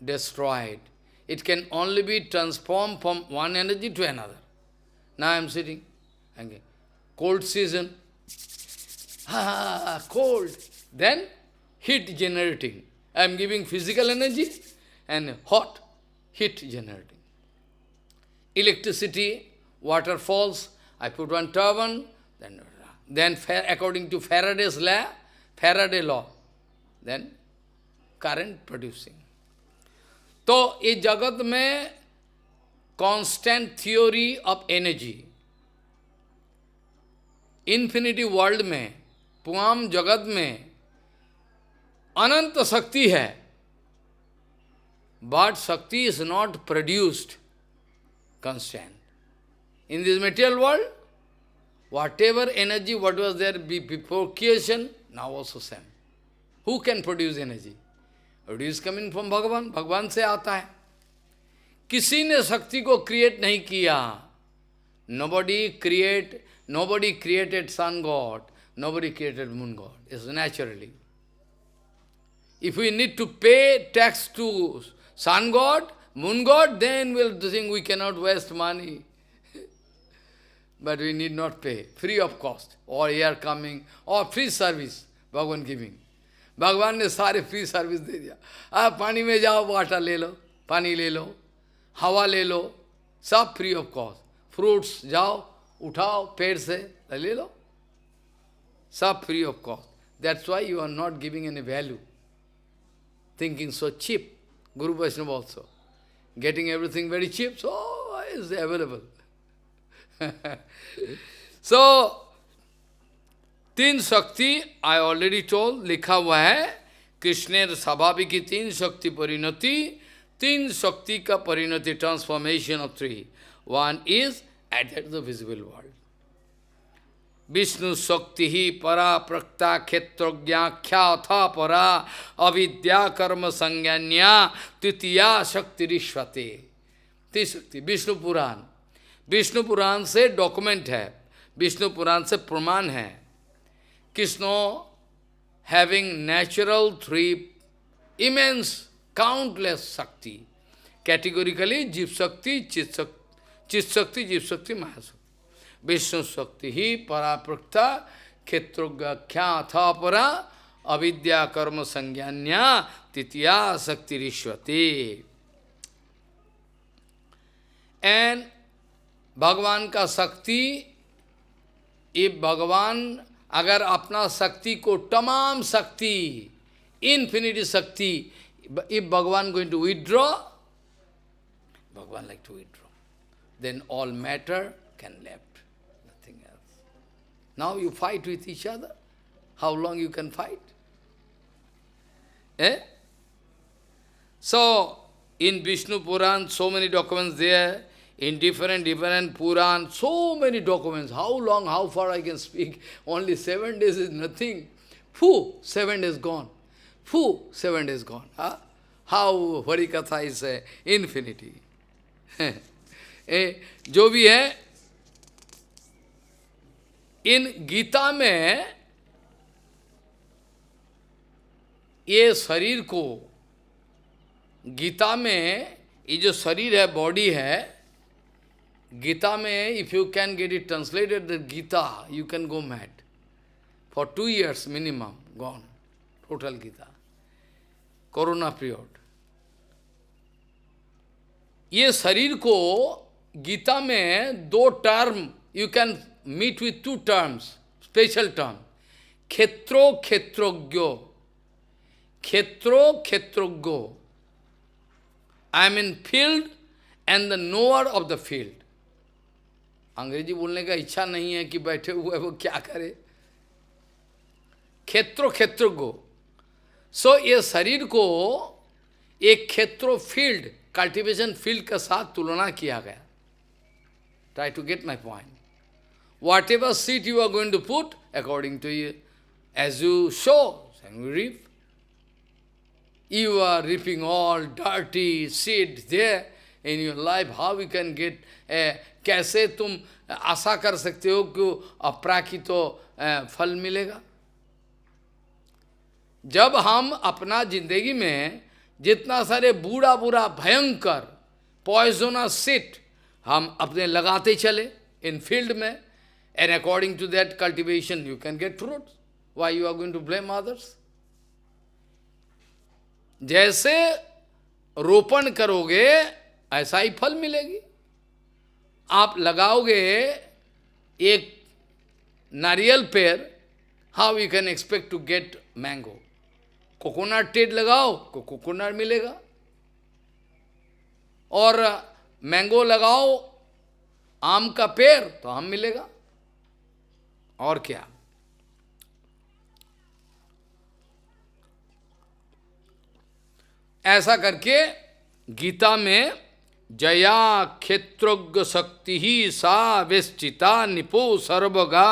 destroyed. It can only be transformed from one energy to another. Now I am sitting, again, cold season, cold, then heat generating. I am giving physical energy and hot, heat generating. Electricity, waterfalls, I put one turbine, then according to Faraday's law, Faraday law, then current producing. तो इस जगत में constant theory of energy, infinity world में, पुआम जगत में अनंत शक्ति है, but शक्ति is not produced constant. In this material world, whatever energy, what was there before creation, now also same. Who can produce energy? It is coming from Bhagavan, भगवान से आता है. किसी ने शक्ति को क्रिएट नहीं किया. Nobody created sun god, nobody created moon god. It's naturally. If we need to pay tax to sun god, moon god, then we'll think we cannot waste money. But we need not pay, free of cost, or air coming, or free service, Bhagavan giving. भगवान ने सारे free service दे दिया। आप पानी में जाओ, water ले लो, पानी ले लो, हवा ले लो, सब फ्री ऑफ कॉस्ट। फ्रूट्स जाओ उठाओ पेड़ से ले लो, सब free of cost. That's why you are not giving any value, thinking so cheap. Guru Vaishnava also getting everything very cheap, so is available. So तीन शक्ति I already told, लिखा हुआ है कृष्णेर स्वाभाविक की तीन शक्ति परिणति, तीन शक्ति का परिणति transformation of three. One is at the visible world, Vishnu शक्ति ही परा प्रक्ता क्षेत्रज्ञाख्या था परा अविद्या कर्म संज्ञान्या तृतीया शक्ति ऋष्वते। शक्ति विष्णु पुराण, विष्णु पुराण से डॉक्यूमेंट है, विष्णु पुराण से प्रमाण है। Krishna having natural three immense countless शक्ति, कैटेगोरिकली जीव शक्ति, चित शक्ति, जीव शक्ति, महाशक्ति। विष्णु शक्ति ही पराप्रक्ता क्षेत्रज्ञाख्या था परा अविद्या कर्म संज्ञान्या तृतीया शक्ति ऋष्वते। एंड भगवान का शक्ति, ये भगवान अगर अपना शक्ति को तमाम शक्ति, इन्फिनिटी शक्ति, if भगवान going to withdraw, भगवान like to withdraw, then all matter can left. Now you fight with each other. How long you can fight? Eh? So, in Vishnu Puran, so many documents there, in different Puran, so many documents. How long, how far I can speak? Only 7 days is nothing. Phew, 7 days gone. Phew, 7 days gone. Huh? How Harikatha is infinity. जो भी है, इन गीता में ये शरीर को, गीता में ये जो शरीर है, बॉडी है, गीता में if you can get it translated the Gita, you can go mad for 2 years minimum, gone total Gita, corona period. ये शरीर को गीता में 2 term you can meet with 2 terms, special term. Khetro khetrogyo. Khetro khetrogyo. I am in field and the knower of the field. अंग्रेजी बोलने का इच्छा नहीं है कि बैठे हुए वो क्या करे। क्षेत्रो क्षेत्रज्ञो। सो ये शरीर को एक क्षेत्रो फील्ड, कल्टीवेशन फील्ड के साथ तुलना किया गया। Try to get my point. Whatever seed you are going to put, according to you, as you sow, and you reap. You are reaping all dirty seed there in your life. How you can get, कैसे तुम आशा कर सकते हो कि अपराकित फल मिलेगा? जब हम अपना जिंदगी में जितना सारे बुरा बुरा भयंकर पॉइजनस सीड हम अपने लगाते चले इन फील्ड में, and according to that cultivation you can get fruits. Why you are going to blame others? जैसे रोपण करोगे ऐसा ही फल मिलेगी। आप लगाओगे एक नारियल पेड़, how you can expect to get mango? Coconut tree लगाओ को कोकोनट मिलेगा, और मैंगो लगाओ आम का पेड़ तो आम मिलेगा। और क्या? ऐसा करके गीता में जया क्षेत्रज्ञ शक्ति ही सा वेष्टिता निपो सर्वगा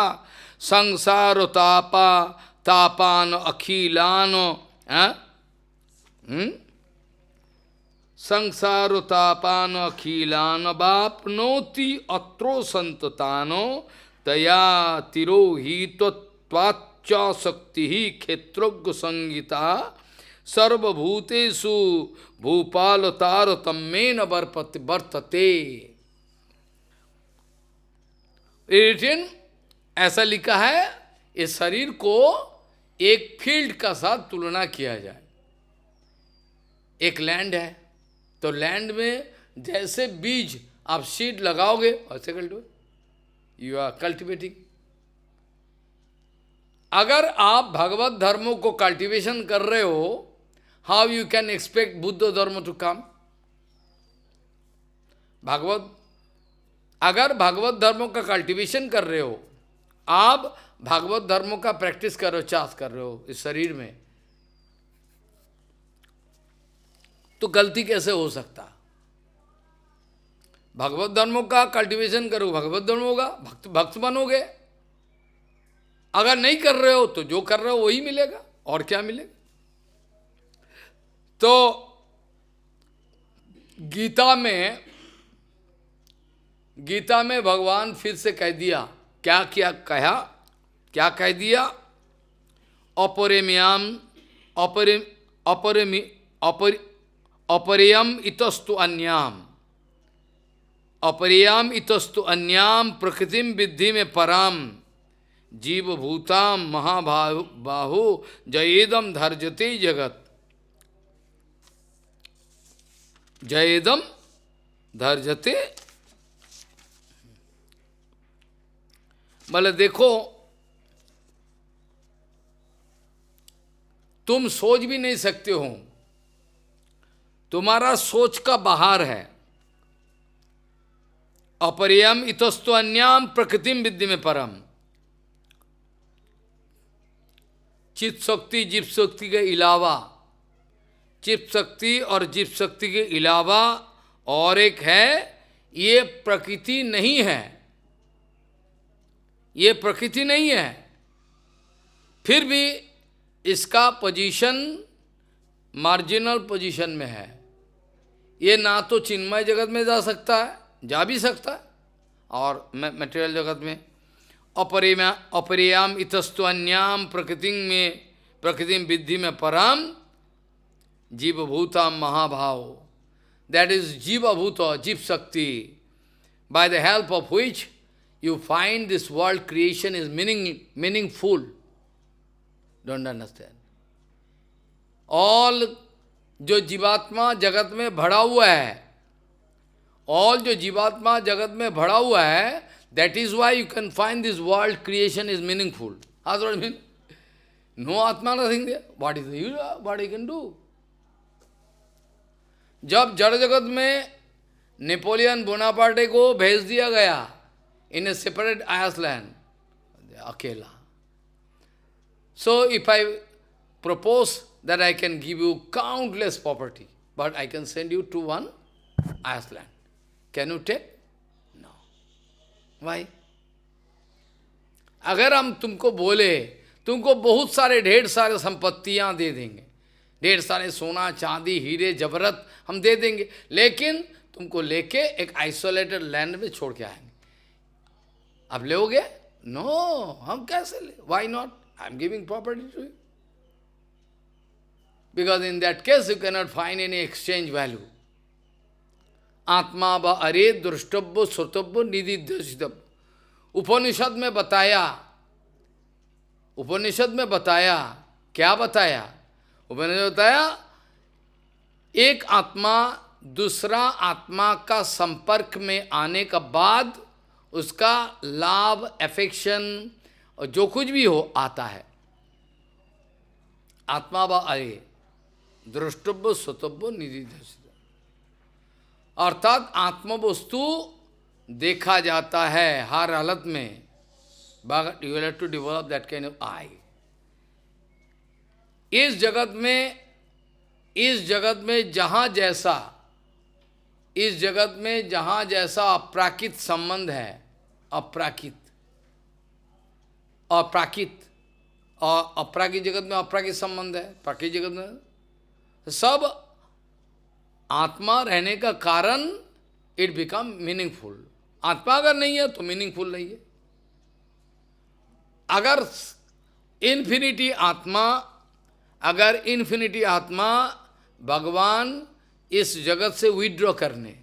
संसार तापा तापान अखिलान संसार तापान अखिलान वाप्नोति अत्रो संततानो तया तिरोहित त्वाच्च शक्ति ही क्षेत्रज्ञ संगीता सर्वभूतेषु भूपाल तारतम्येन वर्तते। रिटन ऐसा लिखा है, इस शरीर को एक फील्ड का साथ तुलना किया जाए। एक लैंड है, तो लैंड में जैसे बीज आप सीड लगाओगे वैसे कल्टिवेट, यू आर कल्टिवेटिंग। अगर आप भगवत धर्मों को कल्टीवेशन कर रहे हो, how you can expect Buddha धर्म टू कम? अगर भगवत धर्मों का कल्टीवेशन कर रहे हो, आप भागवत धर्मों का प्रैक्टिस कर रहे हो, चाष कर रहे हो इस शरीर में, तो गलती कैसे हो सकता? भगवत धर्मों का कल्टीवेशन करो, भगवत धर्म होगा, भक्त बनोगे। अगर नहीं कर रहे हो तो जो कर रहे हो वही मिलेगा, और क्या मिलेगा? तो गीता में भगवान फिर से कह दिया, क्या कह दिया? अपरेयम इतस्तु अन्याम, अपरेयम इतस्तु अन्याम प्रकृतिम विद्धि में पराम जीव भूताम महाबाहु जयेदम धर्जते जगत, जयेदम धर्जते। बोले देखो, तुम सोच भी नहीं सकते हो, तुम्हारा सोच का बाहर है। अपरियम इतस्तु अन्याम प्रकृतिम विद्धि में परम, चित्त शक्ति जीव शक्ति के अलावा, चित्त शक्ति और जीव शक्ति के अलावा और एक है, ये प्रकृति नहीं है, ये प्रकृति नहीं है। फिर भी इसका पोजीशन मार्जिनल पोजीशन में है। ये ना तो चिन्मय जगत में जा सकता है, जा भी सकता है, और मटेरियल जगत में अपरियाम इतस्तु अन्याम प्रकृति विद्धि में पराम जीवभूता महाभाव, दैट इज जीवभूत, जीव शक्ति, by the help of which you find this world creation is meaningful. Don't understand? All जो जीवात्मा जगत में भरा हुआ है, all जो जीवात्मा जगत में भरा हुआ है, that is why you can find this world creation is meaningful. That's what I mean. No Atma, nothing there. What is the, what he can do? जब जड़ जगत में नेपोलियन बोनापार्टे को भेज दिया गया इन ए सेपरेट आइसलैंड, अकेला. So if I propose that I can give you countless property, but I can send you to one Iceland, can you take? No. Why? अगर हम तुमको बोले, तुमको बहुत सारे ढेर सारे संपत्तियां दे देंगे, ढेर सारे सोना चांदी हीरे जबरत हम दे देंगे, लेकिन तुमको लेके एक आइसोलेटेड लैंड में छोड़ के आएंगे, अब लोगे? नो, हम कैसे ले? Why not? I am giving property to you. Because in that case you cannot find any exchange value. आत्मा व अरे दृष्टव्य श्रोतव्य निधिध्यसितव्य. उपनिषद में बताया, क्या बताया? उपनिषद बताया, एक आत्मा दूसरा आत्मा का संपर्क में आने का बाद उसका लाभ, एफेक्शन और जो कुछ भी हो आता है. आत्मा व अरे द्रष्टव्य श्रोतव्य निधिध्यसित, अर्थात आत्मवस्तु देखा जाता है हर हालत में. But you will have to develop that kind of eye. इस जगत में जहाँ जैसा अपराकित संबंध है, अपराकित और अपराकित जगत में अपराकित संबंध है, प्राकृतिक जगत में सब आत्मा रहने का कारण इट बिकम मीनिंगफुल. आत्मा अगर नहीं है तो मीनिंगफुल नहीं है. अगर इन्फिनिटी आत्मा भगवान इस जगत से विड्रॉ करने,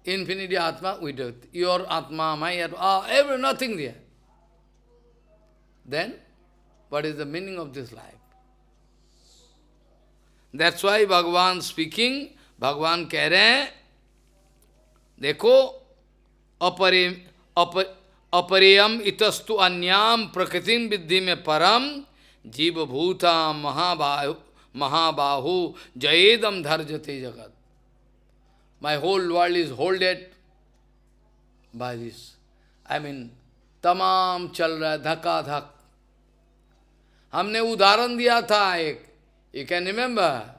इन्फिनिटी आत्मा विड्रॉ, योर आत्मा, माई आत्मा, every nothing there, then what is the meaning of this life. That's why Bhagavan speaking, भगवान कह रहे हैं, देखो अपरेयम इतस्तु अन्याम प्रकृतिम विद्धि में परम जीव भूता महाबाहु जयेदम धर्जते जगत. My whole world is holded by this. I mean, तमाम चल रहा है धक्का धक. हमने उदाहरण दिया था एक, you can remember,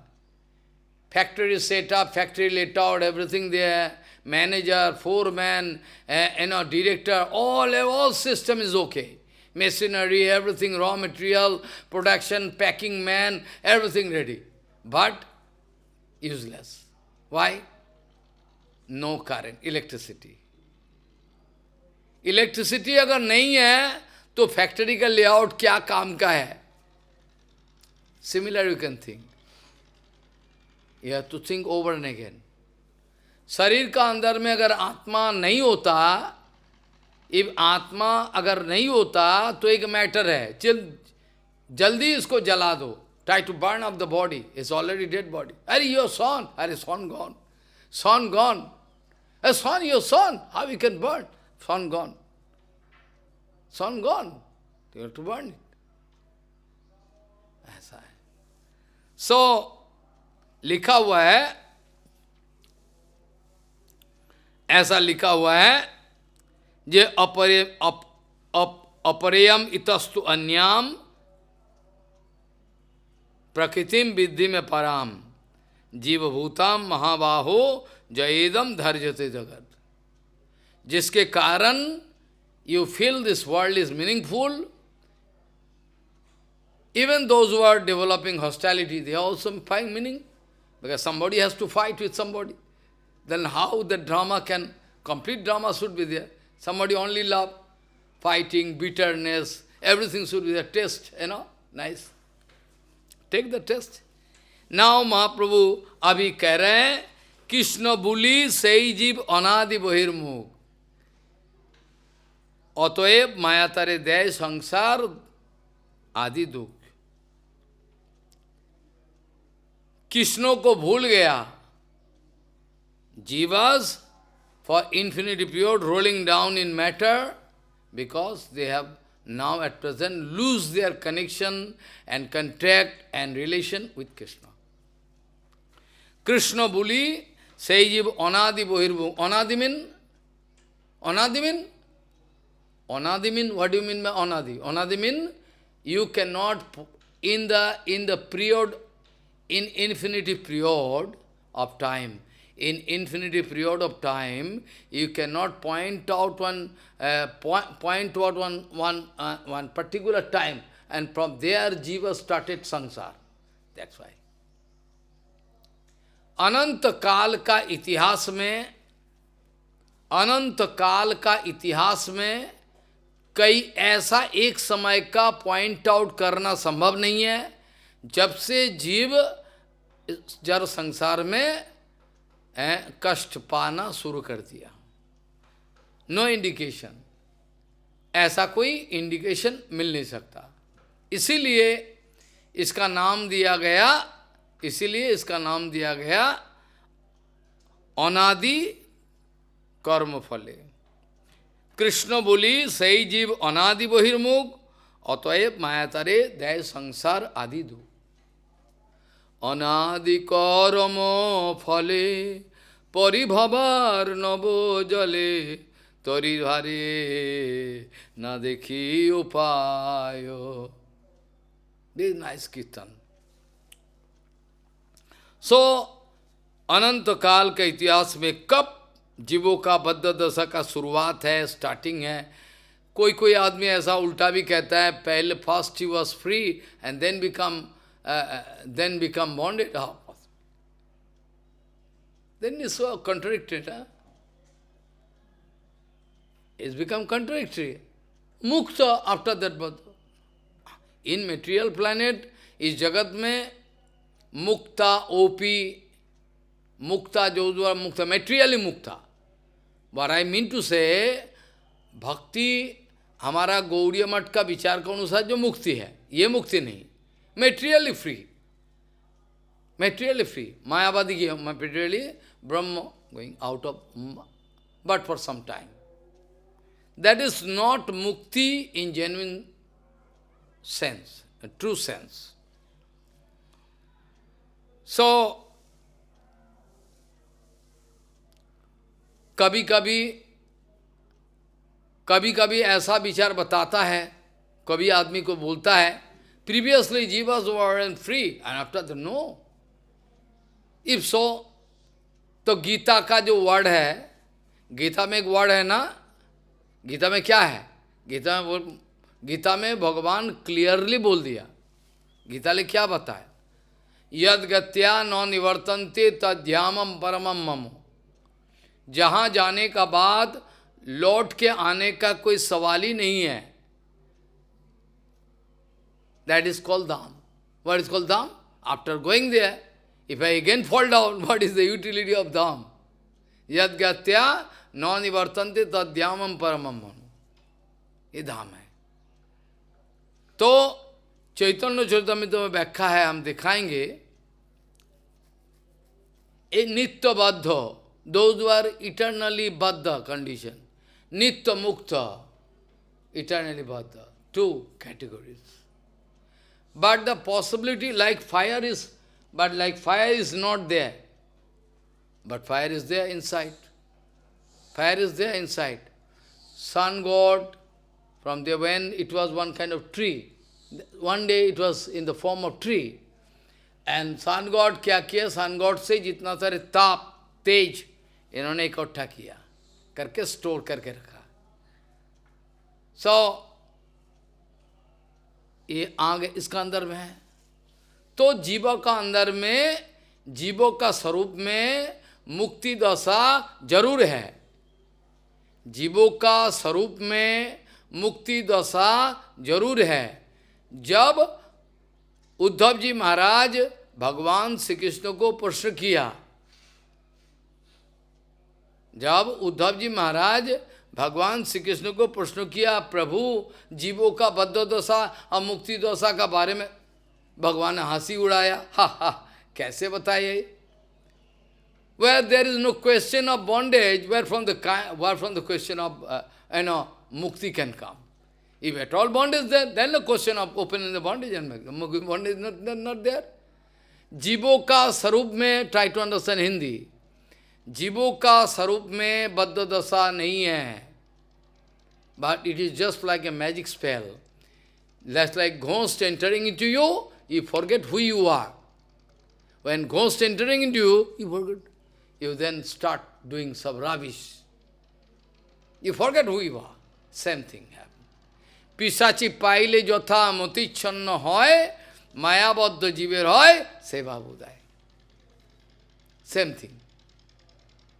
factory set up, factory let out, everything there, manager, foreman, director, all system is okay. Machinery, everything, raw material, production, packing man, everything ready. But useless. Why? No current, electricity. Electricity अगर नहीं है, तो factory का layout क्या काम का है? Similar you can think. You have to think over and again. शरीर का अंदर में अगर आत्मा नहीं होता, if आत्मा अगर नहीं होता, तो एक मैटर है, जल्दी इसको जला दो. Try to burn up the body. It's already dead body. Are your son? Are son gone? Son gone. Son, your son. How you can burn? Son gone. Son gone. You have to burn it. ऐसा है. So, लिखा हुआ है, ऐसा लिखा हुआ है, जे अपरेयम इतस्तु अन्याम प्रकृतिम विद्धि में पराम जीवभूताम महाबाहो जयेदम धर्जते जगत. जिसके कारण you feel this world is meaningful. Even those who are developing hostility, they also find meaning. Because somebody has to fight with somebody. Then how the drama can, complete drama should be there. Somebody only love, fighting, bitterness, everything should be there. Taste, nice. Take the test. Now Mahaprabhu abhi keh rahe hain, Krishna buli sei jeev anadi bahirmukh. অতএব মায়াতারে দেয় সংসার आदि दुख. कृष्णों को भूल गया. Jivas for infinity period rolling down in matter because they have now at present lose their connection and contact and relation with Krishna. Krishna buli sei jeev anadi bahirmukh. Anadi mean? Anadi mean? Anadi mean, what do you mean by anadi? Anadi mean, you cannot, in the period, in infinity period of time, you cannot point out one particular time, and from there Jiva started samsara. That's why. अनंत काल का इतिहास में कई ऐसा एक समय का point out करना संभव नहीं है जब से जीव जड़ संसार में कष्ट पाना शुरू कर दिया. नो इंडिकेशन, ऐसा कोई इंडिकेशन मिल नहीं सकता. इसीलिए इसका नाम दिया गया अनादि कर्म फले. कृष्ण बोली सही जीव अनादि बहिर्मुख अतएव मायातारे दय संसार आदि दु. अनादि कर्म फले परिभवार नव जले तरिधारे न देखी उपाय. This nice कीर्तन. So, अनंत काल के इतिहास में कब जीवों का बद्ध दशा का शुरुआत है, स्टार्टिंग है. कोई आदमी ऐसा उल्टा भी कहता है, पहले first he was free and then become bonded. Then is so contradicted. Is become contradictory. Mukt after that birth. In material planet, इस जगत में मुक्ता, ओपी, मुक्ता जो मुक्ता, materially mukta. What I mean to say, भक्ति हमारा गौड़ीय मठ का विचार के अनुसार जो मुक्ति है, ये मुक्ति नहीं, materially free, materially free. Mayavadi ki materially Brahma going out of, but for some time. That is not mukti in genuine sense, a true sense. So, कभी कभी ऐसा विचार बताता है, कभी आदमी को बोलता है, previously jivas were free, and after that, no. If so, तो गीता का जो वर्ड है, गीता में एक वर्ड है ना, गीता में क्या है? गीता में भगवान क्लियरली बोल दिया, गीता ने क्या बताया? यद गत्या न निवर्तन्ते तद्यामम परमम ममो। जहाँ जाने का बाद लौट के आने का कोई सवाल ही नहीं है, that is called dham. What is called dham? After going there, if I again fall down, what is the utility of dham? Yad gatya non nivartante tadhyamam paramam manu. ये धाम है। तो चैतन्य चरितामृत में व्याख्या है, हम दिखाएंगे। ए नित्यबद्ध, those who are eternally baddha condition, nitya mukta, eternally baddha, two categories. But the possibility like fire is, not there. But fire is there inside. Fire is there inside. Sun god, from there when it was one kind of tree, one day it was in the form of tree. And sun god क्या किया? Sun god से जितना सारे ताप, तेज इन्होंने इकट्ठा किया, करके स्टोर करके रखा। So, ये आगे इसका अंदर में है। तो जीवों का अंदर में, जीवों का स्वरूप में मुक्ति दशा जरूर है। जीवों का स्वरूप में मुक्ति दशा जरूर है। जब उद्धव जी महाराज भगवान श्री कृष्ण को प्रश्न किया, जब उद्धव जी महाराज भगवान श्री कृष्ण को प्रश्न किया, प्रभु जीवों का बद्ध दशा और मुक्ति दशा का बारे में, भगवान ने हंसी उड़ाया, हा हा, कैसे बताइए? Where there is no question of bondage, where from the question of mukti can come? If at all bondage is there, then the question of opening the bondage and bondage is not there. जीवों का स्वरूप में, try to understand Hindi, जीवों का स्वरूप में बद्ध दशा नहीं है, but it is just like a magic spell. That's like ghost entering into you, you forget who you are. When ghost entering into you, you forget. You then start doing some rubbish. You forget who you are. Same thing happens. पिशाची पाइले जोथा मोतिच्छन्न होय, मायाबद्ध जीवेर होय, सेवा बुदाय. Same thing.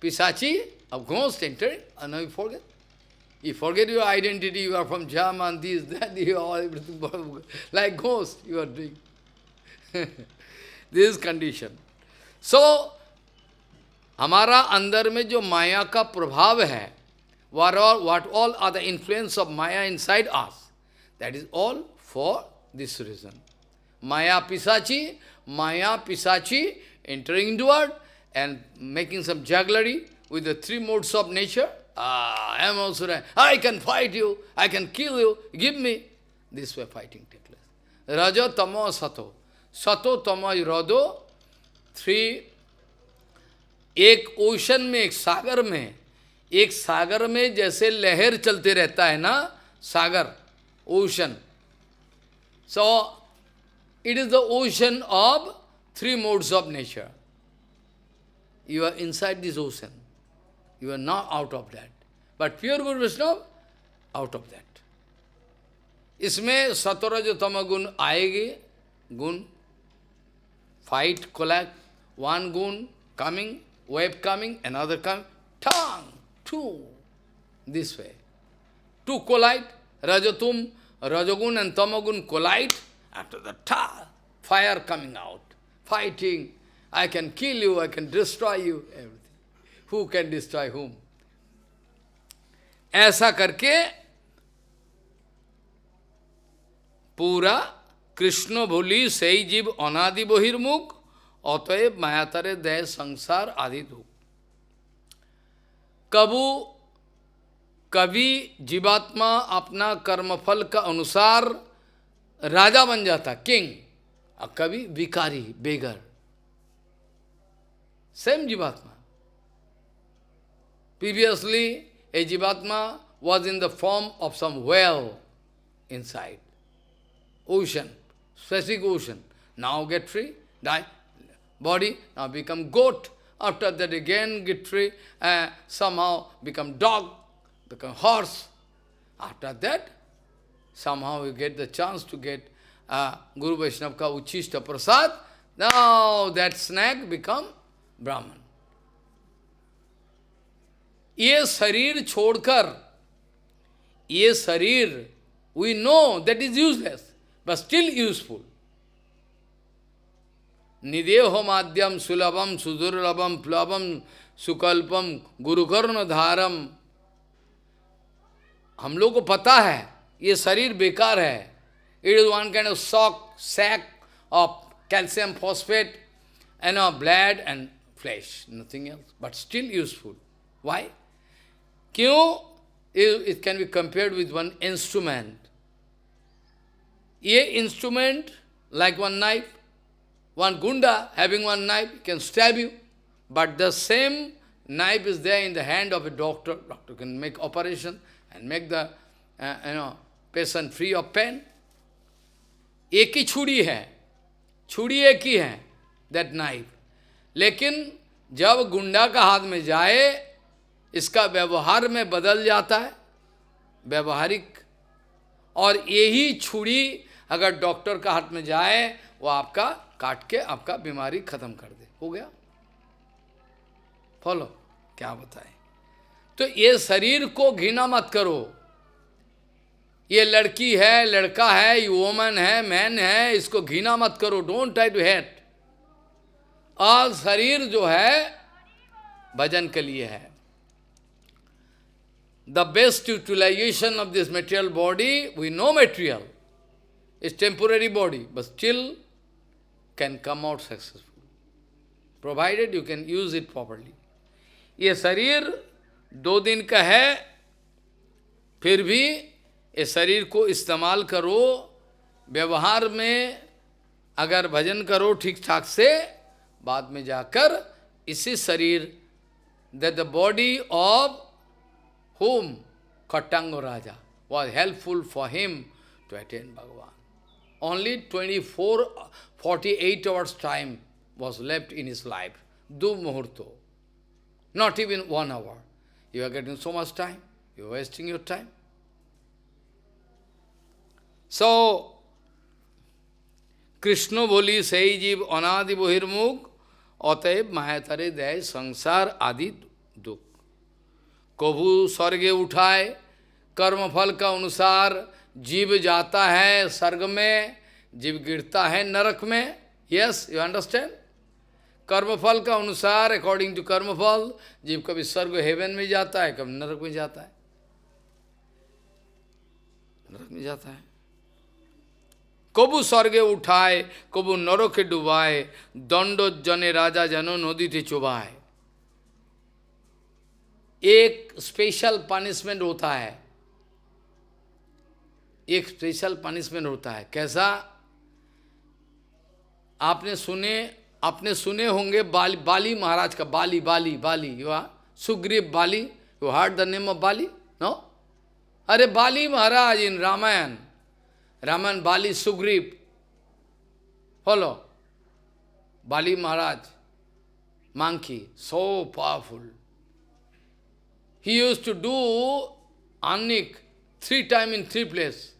Pisachi of ghost entering, and now you forget. You forget your identity, you are from Jaman, this, that, you are all everything. Like ghost you are doing. This is condition. So, हमारा अंदर में जो माया का प्रभाव है, what all are the influence of Maya inside us, that is all for this reason. Maya Pisachi entering into world and making some jugglery with the three modes of nature. I am also right. I can fight you, I can kill you, give me. This way fighting takes place. Raja, Tamo, Sato. Sato, Tamo, Rado, three. एक ocean में, एक सागर में जैसे लहर चलते रहता है ना, सागर, ocean. So, it is the ocean of three modes of nature. You are inside this ocean. You are not out of that. But pure Guru Vaishnava, out of that. इसमें सतरज तम गुण आएगी, गुण, fight, collect, one gun coming, wave coming, another coming, tongue, two, this way. Two collide, rajatum, rajagun and tamagun collide, after the fire coming out, fighting, I can kill you, I can destroy you, everything. Who can destroy whom? ऐसा करके पूरा কৃষ্ণ বলি সেই জীব অনাদি বহির্মুখ, অতএব মায়াতারে দেয় संसार आदि दुख। कभी जीवात्मा अपना कर्मफल का अनुसार राजा बन जाता, किंग, और कभी भिखारी, बेगर। सेम जीवात्मा। Previously, a jivatma was in the form of some whale inside, ocean, specific ocean. Now get free, die, body, now become goat. After that again get free, somehow become dog, become horse. After that, somehow you get the chance to get Guru Vaishnava ka Uchishta Prasad. Now that snake become Brahman. ये शरीर छोड़कर, ये शरीर, we know that is useless, but still useful. निदेहो माध्यम सुलभम सुदुर्लभम प्लवम सुकल्पम गुरुकर्ण धारम। हम लोग को पता है ये शरीर बेकार है. It is one kind of sack of calcium phosphate and blood and flesh, nothing else, but still useful. Why? क्यों? It can be compared with one instrument. A instrument like one knife, one gunda having one knife can stab you, but the same knife is there in the hand of a doctor. Doctor can make operation and make the patient free of pain. एक ही छुरी है, छुरी एक ही है, that knife. लेकिन जब गुंडा का हाथ में जाए, इसका व्यवहार में बदल जाता है, व्यवहारिक. और यही छुरी अगर डॉक्टर का हाथ में जाए, वो आपका काट के आपका बीमारी खत्म कर दे. हो गया? फॉलो? क्या बताएं? तो ये शरीर को घृणा मत करो. ये लड़की है, लड़का है, ये वोमन है, मैन है, इसको घृणा मत करो. Don't try to hate. और शरीर जो है भजन के लिए है. The best utilization of this material body, we know material is temporary body, but still can come out successful, provided you can use it properly. ये शरीर 2 दिन का है, फिर भी ये शरीर को इस्तेमाल करो, व्यवहार में अगर भजन करो ठीक ठाक से, बाद में जाकर इसी शरीर, that the body of whom Khattanga Raja was helpful for him to attain Bhagavan. Only 48 hours time was left in his life. Do muhurto. Not even 1 hour. You are getting so much time. You are wasting your time. So, Krishna boli sei jeev anadi bohirmukh अतएव मायातारे दय संसार आदि दुख. कभू स्वर्गे उठाए, कर्मफल का अनुसार जीव जाता है स्वर्ग में, जीव गिरता है नरक में. Yes, you understand? कर्मफल का अनुसार, अकॉर्डिंग टू कर्मफल, जीव कभी स्वर्ग हेवन में जाता है, कभी नरक में जाता है. नरक में जाता है. कबू स्वर्गे उठाए, कबू नरके डुबाए, दंड जने राजा जनो नदीते चुबाए. एक स्पेशल पनिशमेंट होता है, एक स्पेशल पनिशमेंट होता है. कैसा? आपने सुने होंगे बाली महाराज का. Bali Sugriva Bali. You heard the name of Bali? No? अरे बाली महाराज इन Ramayan, Bali, Sugriv. Follow? Bali Maharaj, monkey, so powerful. He used to do Annik 3 times in 3 places.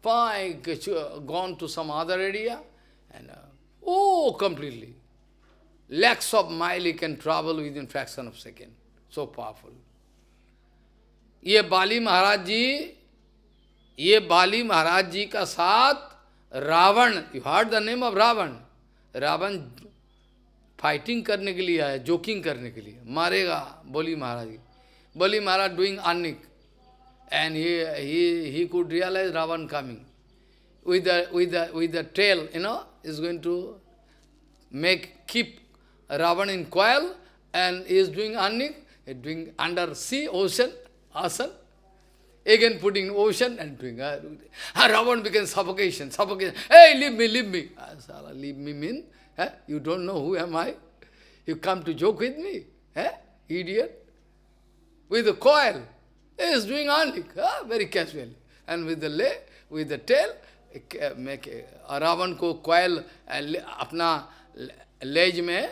Gone to some other area, and completely. Lakhs of miles he can travel within fraction of second. So powerful. ये बाली महाराज जी का साथ Ravan, you heard the name of Ravan. Ravan fighting करने के लिए आया, joking करने के लिए, मारेगा बलि महाराज. बलि महाराज डूइंग अर्निक, and he could realize Ravan coming. with the tail, is going to keep Ravan in coil, and he is doing Annik, doing under sea, ocean, asan, again putting ocean and doing Ravan becomes suffocation. Hey, leave me, leave me. Sala, leave me mean? You don't know who am I? You come to joke with me? Idiot. With the coil, he is doing Annik, very casually. And with the tail, Ravan को कोयल अपना लेज में,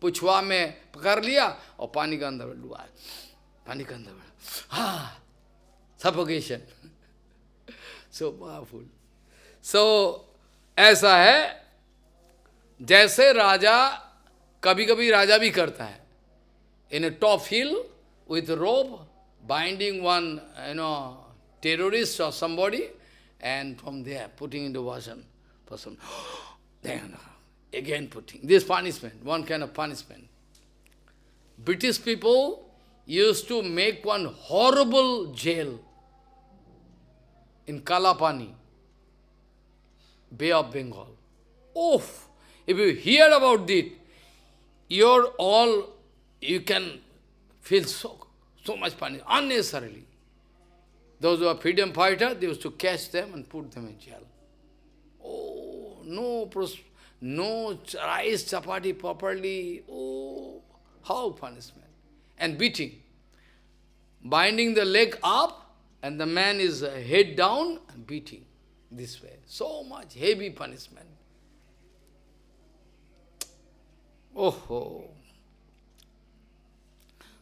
पुछवा में पकड़ लिया और पानी के अंदर डुबा, पानी के अंदर, suffocation. So powerful. So ऐसा है, जैसे राजा, कभी कभी राजा भी करता है, in a top hill with a rope binding one terrorist or somebody, and from there putting into person, then again putting. This punishment, one kind of punishment. British people used to make one horrible jail in Kalapani, Bay of Bengal. Oh, if you hear about it, you can feel so much punishment, unnecessarily. Those who are freedom fighters, they used to catch them and put them in jail. Oh, no rice, chapati properly. Oh, how punishment. And beating. Binding the leg up, and the man is head down and beating this way. So much heavy punishment. Oh.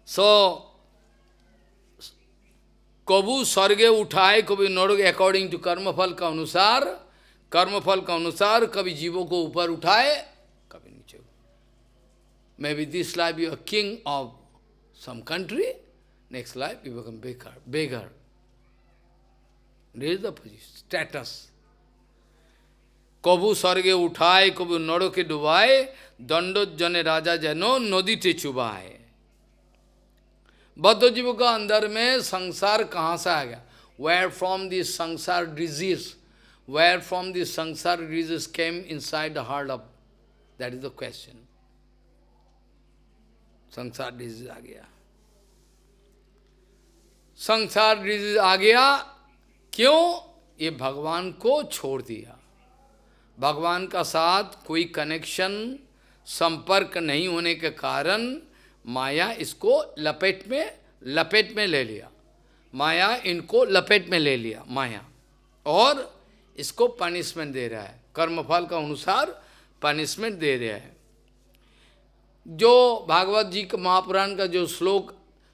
So, कबू स्वर्गे उठाए, कभी नरक, according to कर्मफल का अनुसार कभी जीवों को ऊपर उठाए, कभी नीचे. May be this life you are king of some country, next life you become beggar. This is the position, status. कबू स्वर्गे उठाए, कबू नरके डुबाए, दंडोत जने राजा जनो नदीते चुबाए. बद्ध जीवों का अंदर में संसार कहाँ से आ गया? Where from this sansar disease? Where from this sansar disease came inside the heart of? That is the question. संसार disease आ गया. संसार disease आ गया, क्यों? ये भगवान को छोड़ दिया. भगवान का साथ कोई कनेक्शन, संपर्क नहीं होने के कारण माया इसको लपेट में ले लिया. माया इनको लपेट में ले लिया, माया, और इसको पनिशमेंट दे रहा है, कर्मफल का अनुसार पनिशमेंट दे रहा है. जो भागवत जी का महापुराण का जो श्लोक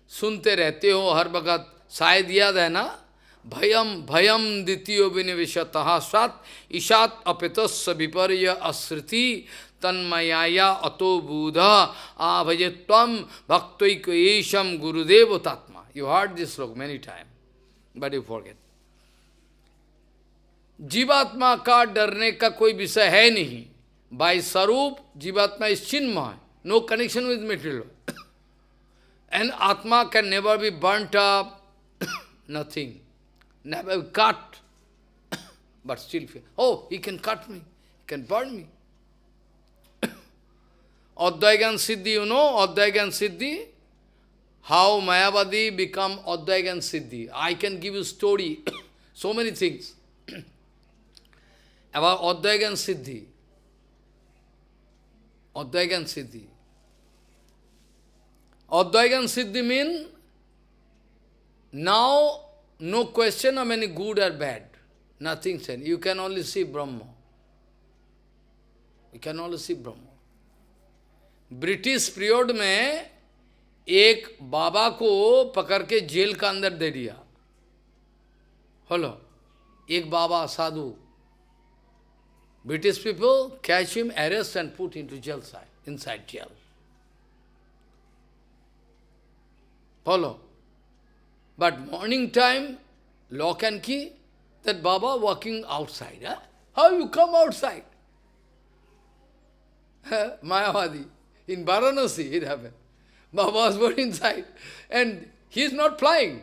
सुनते रहते हो हर वक्त, शायद याद है ना, भयम भयम द्वितीय विनिवेशतः सात ईशात अपितस्स विपर्य अश्रुति तन्मयाया अतो बुध आभजे त्वम भक्तैक एशम गुरुदेव तात्मा. You heard this sloka many times, but you forget. जीवात्मा का डरने का कोई विषय है नहीं. By स्वरूप जीवात्मा is chinmay, no connection with material. And Atma can never be burnt up, nothing. Never cut, but still feel, oh, he can cut me, he can burn me. Advaigan Siddhi, you know, Advaigan Siddhi? How Mayavadi become Advaigan Siddhi. I can give you story, so many things about Advaigan Siddhi. Advaigan Siddhi. Advaigan Siddhi means, now no question of any good or bad. Nothing said. You can only see Brahma. You can only see Brahma. British period में एक बाबा को पकड़ के jail का अंदर दे दिया. Hello, एक बाबा साधु. British people catch him, arrest and put into jail side, inside jail. Follow. But morning time, lock and key, that Baba walking outside. Huh? How you come outside? Mayavadi. In Varanasi it happened. Baba was born inside. And he is not flying.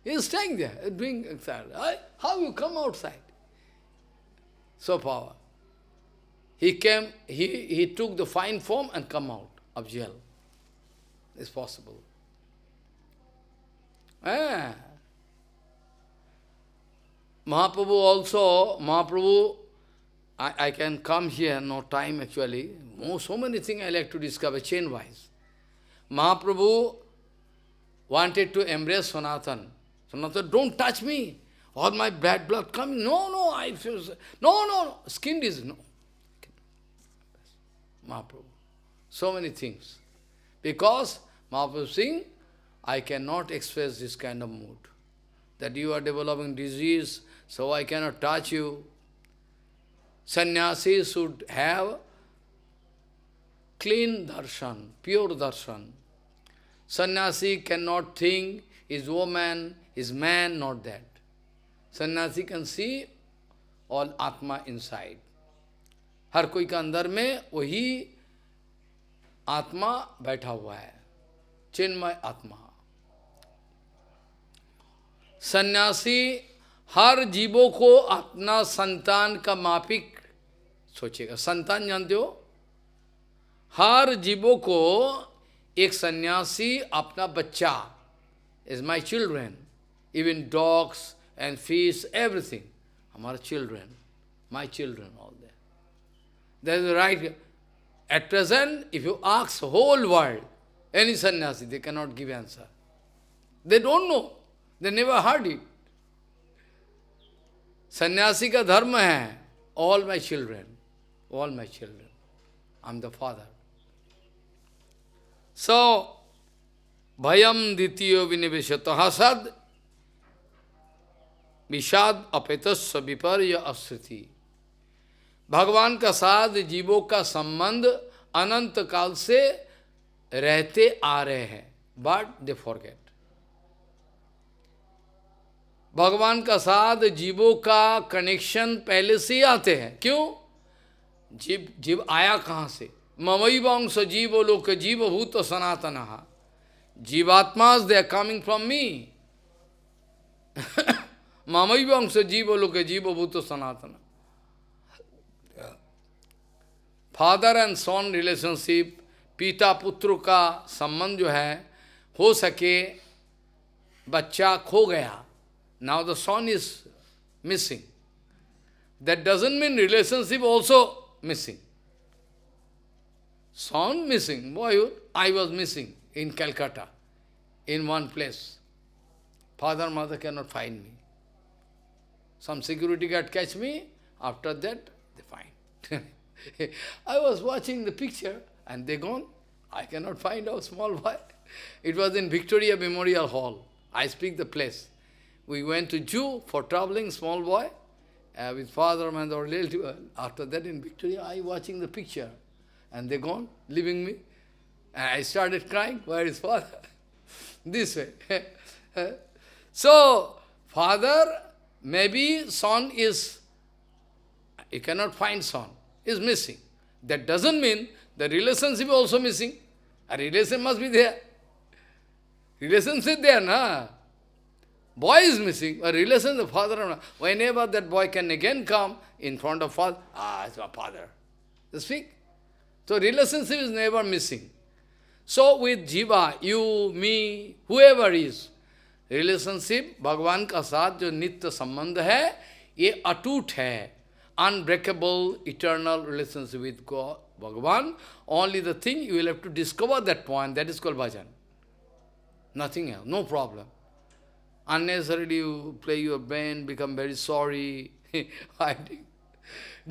He is staying there, doing exile. How you come outside? So power. He came, he took the fine form and come out of jail. It's possible. Ah. Mahaprabhu, I can come here, no time actually. So many things I like to discover chain-wise. Mahaprabhu wanted to embrace Sanatana. Sanatana, don't touch me. All my bad blood coming. No, I feel... No. Skin disease, no. Mahaprabhu. So many things. Because Mahaprabhu saying, I cannot express this kind of mood. That you are developing disease, so I cannot touch you. Sannyasi should have clean darshan, pure darshan. Sannyasi cannot think, is woman, is man, not that. Sannyasi can see all Atma inside. हर कोई का अंदर में वही आत्मा बैठा हुआ है, चिन्मय आत्मा। सन्यासी हर जीवों को अपना संतान का मापिक सोचेगा। संतान जानते हो? हर जीवों को एक सन्यासी अपना बच्चा, is my children, even dogs and fish, everything, हमारे children, my children, all that. That is right. At present, if you ask whole world, any sannyasi, they cannot give answer. They don't know. They never heard it. Sannyasi ka dharma hai, all my children, all my children. I'm the father. So, bhayam ditiyo viniveshataha sad, vishad apetasya viparya asriti. भगवान का साथ जीवों का संबंध अनंत काल से रहते आ रहे हैं, बट दे फॉरगेट। भगवान का साथ जीवों का कनेक्शन पहले से ही आते हैं। क्यों? जीव आया कहाँ से? ममई वंश जीव लोक जीव भूत सनातन। जीवात्मास they are coming from me. ममई वंश जीव लोक जीव भूत सनातन। फादर एंड सन रिलेशनशिप, पिता पुत्र का संबंध जो है, हो सके बच्चा खो गया, now the son is missing. That doesn't mean relationship also missing. Son missing, boyhood, I was missing in Calcutta, in one place. Father, mother cannot find me. Some security guard catch me, after that they find. I was watching the picture and they gone. I cannot find out small boy. It was in Victoria Memorial Hall. I speak the place. We went to Jew for traveling, small boy, with father, mother, or relative. After that in Victoria, I watching the picture. And they gone, leaving me. And I started crying, where is father? This way. So, father, maybe son is, you cannot find son. Is missing. That doesn't mean the relationship also missing. A relation must be there. Relationship there, na? Boy is missing, a relation, the father. Whenever that boy can again come in front of father, it's my father. You speak? So relationship is never missing. So with Jiva, you, me, whoever is, relationship, Bhagavan का साथ जो नित्य संबंध है, ये अटूट है. Unbreakable, eternal relationship with God, Bhagavan. Only the thing you will have to discover that point, that is called bhajan. Nothing else, no problem. Unnecessarily you play your brain, become very sorry.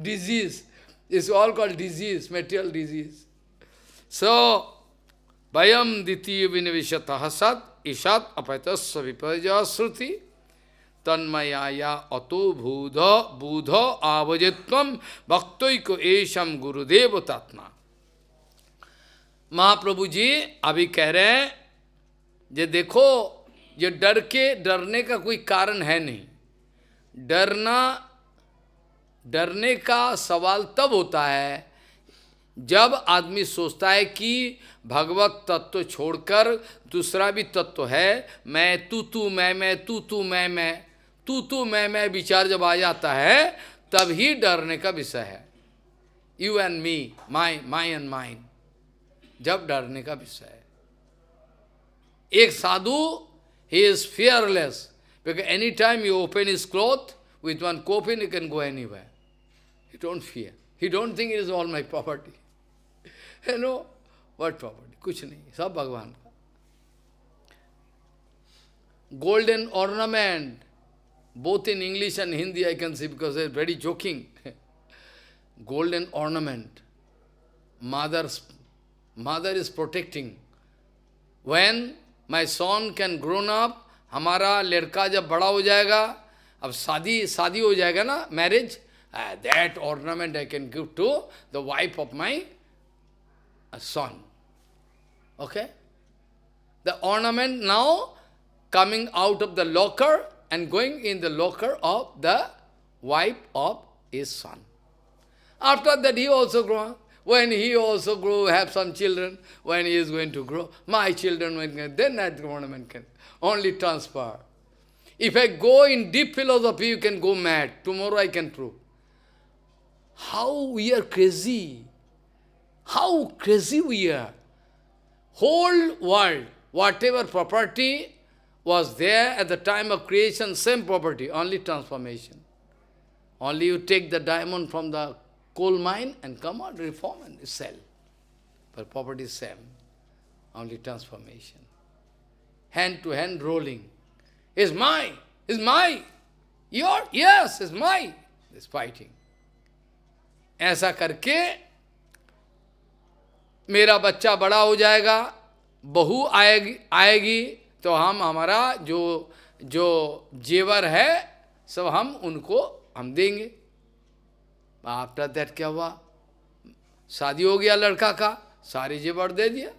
Disease, it's all called disease, material disease. So, Bhayam ditiya vinivishataha sat, ishat apatasya viparya sruti. तन्मयाया अतो बुध आवजित्वम भक्तों एशम गुरुदेव तात्मा। महाप्रभु जी अभी कह रहे हैं, ये देखो, ये डरने का कोई कारण है नहीं। डरने का सवाल तब होता है जब आदमी सोचता है कि भगवत तत्व छोड़कर दूसरा भी तत्व है, मैं तू मैं, तू मैं, तू मैं विचार जब आ जाता है, तभी डरने का विषय है। You and me, my and mine, जब डरने का विषय है। एक साधु, he is fearless, because any time you open his cloth, with one coffin you can go anywhere. He don't fear. He don't think it is all my property. You know, what property? कुछ नहीं, सब भगवान का। Golden ornament, both in English and Hindi I can see, because they are very joking. Golden ornament. Mother is protecting. When my son can grown up, हमारा लड़का जब बड़ा हो जाएगा, अब शादी हो जाएगा ना, marriage, that ornament I can give to the wife of my son. Okay? The ornament now coming out of the locker and going in the locker of the wife of his son. After that he also grow. When he also grow, have some children, when he is going to grow, my children, then that ornament can only transfer. If I go in deep philosophy, you can go mad. Tomorrow I can prove. How we are crazy. How crazy we are. Whole world, whatever property was there at the time of creation, same property, only transformation. Only you take the diamond from the coal mine and come out, reform and sell. But property is same, only transformation. Hand to hand rolling. It's mine, it's mine. Your, yes, it's mine. It's fighting. ऐसा करके मेरा बच्चा बड़ा हो जाएगा, बहू आएगी तो हम हमारा जो जेवर है सब हम देंगे। आफ्टर दैट क्या हुआ? शादी हो गया लड़का का, सारे जेवर दे दिया।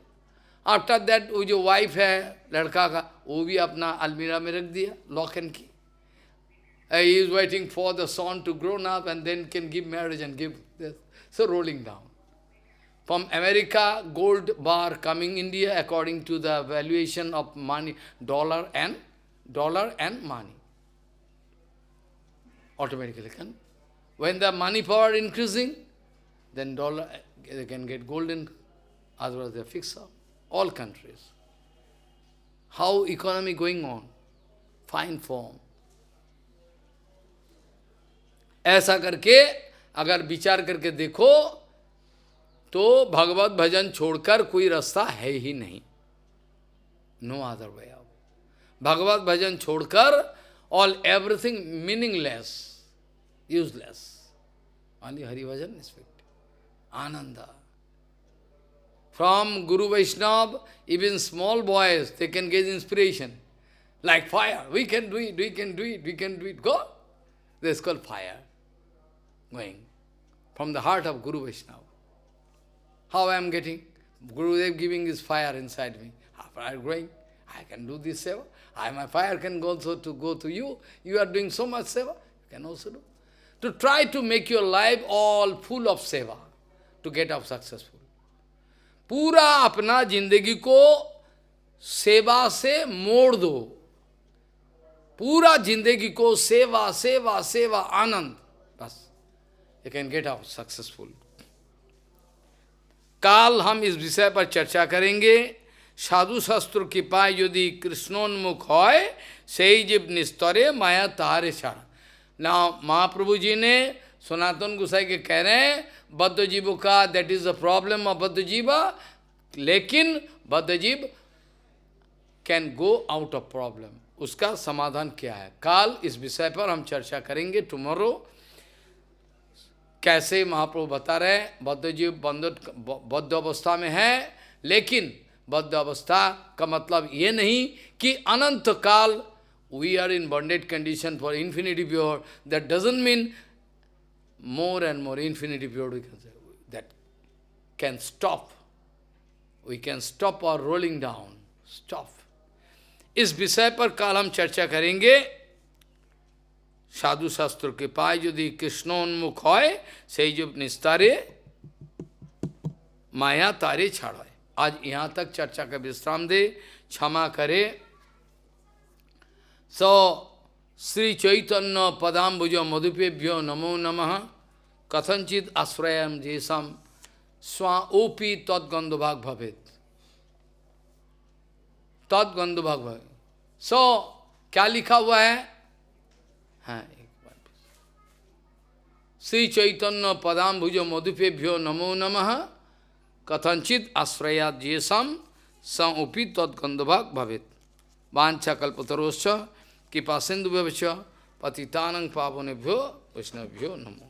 आफ्टर दैट वो जो वाइफ है लड़का का, वो भी अपना अलमीरा में रख दिया, लॉक एंड की। He is waiting for the son to grow up and then can give marriage and give this. So rolling down. From America, gold bar coming India according to the valuation of money, dollar and money. Automatically can. When the money power increasing, then dollar, they can get golden, otherwise they fix up. All countries. How economy going on? Fine form. ऐसा करके अगर विचार करके देखो तो भगवत भजन छोड़कर कोई रास्ता है ही नहीं। No other way out. भगवत भजन छोड़कर all everything meaningless, useless. Only Hari भजन इफेक्ट, आनंद। From Guru Vaishnava, even small boys, they can get inspiration. Like fire. We can do it, we can do it, we can do it. Go. This is called fire. Going from the heart of Guru Vaishnava. How I am getting? Gurudev giving his fire inside me. Fire growing. I can do this seva. My fire can go also to go to you. You are doing so much seva. You can also do. To try to make your life all full of seva. To get out successful. पूरा अपना जिंदगी को सेवा से मोड़ दो। पूरा जिंदगी को सेवा सेवा सेवा आनंद, बस you can get out successful. काल हम इस विषय पर चर्चा करेंगे। साधु शास्त्र की पाए यदि कृष्णोन्मुख होय सही जीव निस्तरे माया तारे छाड़ा। ना महाप्रभु जी ने सनातन गोसाई के कह रहे हैं बद्ध जीवों का, that is the problem of बद्ध जीवा, लेकिन बद्ध जीव can go out of problem. उसका समाधान क्या है? काल इस विषय पर हम चर्चा करेंगे, टुमारो। कैसे महाप्रभु बता रहे हैं बद्ध जीव बद्ध अवस्था में है, लेकिन बद्ध अवस्था का मतलब ये नहीं कि अनंत काल we are in bonded condition for infinity pure. That doesn't mean more and more infinity pure, we can say. That can stop. We can stop our rolling down. Stop. इस विषय पर कल हम चर्चा करेंगे। साधु शास्त्र के पाए यदि कृष्णोन्मुख होय सही जो निस्तारे माया तारे छाड़े। आज यहाँ तक चर्चा का विश्राम दे, क्षमा करे। So, श्री चैतन्य पदाम्बुज मधुपेभ्यो नमो नमः कथंचित आश्रयम जेसम स्वाओपी तद्गंधभाग भवेत तद्गंधभाग भवेत। सो क्या लिखा हुआ है? हाँ, एक बार श्री चैतन्य पदाम्बुज मधुपेभ्यो नमो नमः कथंचित आश्रयात जेसम स्वाओपी तद्गंधभाग भवेत। वांछा कल्पतरोश्च कृपा सिंधुभ्यश्च पतितानं पावनेभ्यो वैष्णवेभ्यो नमो।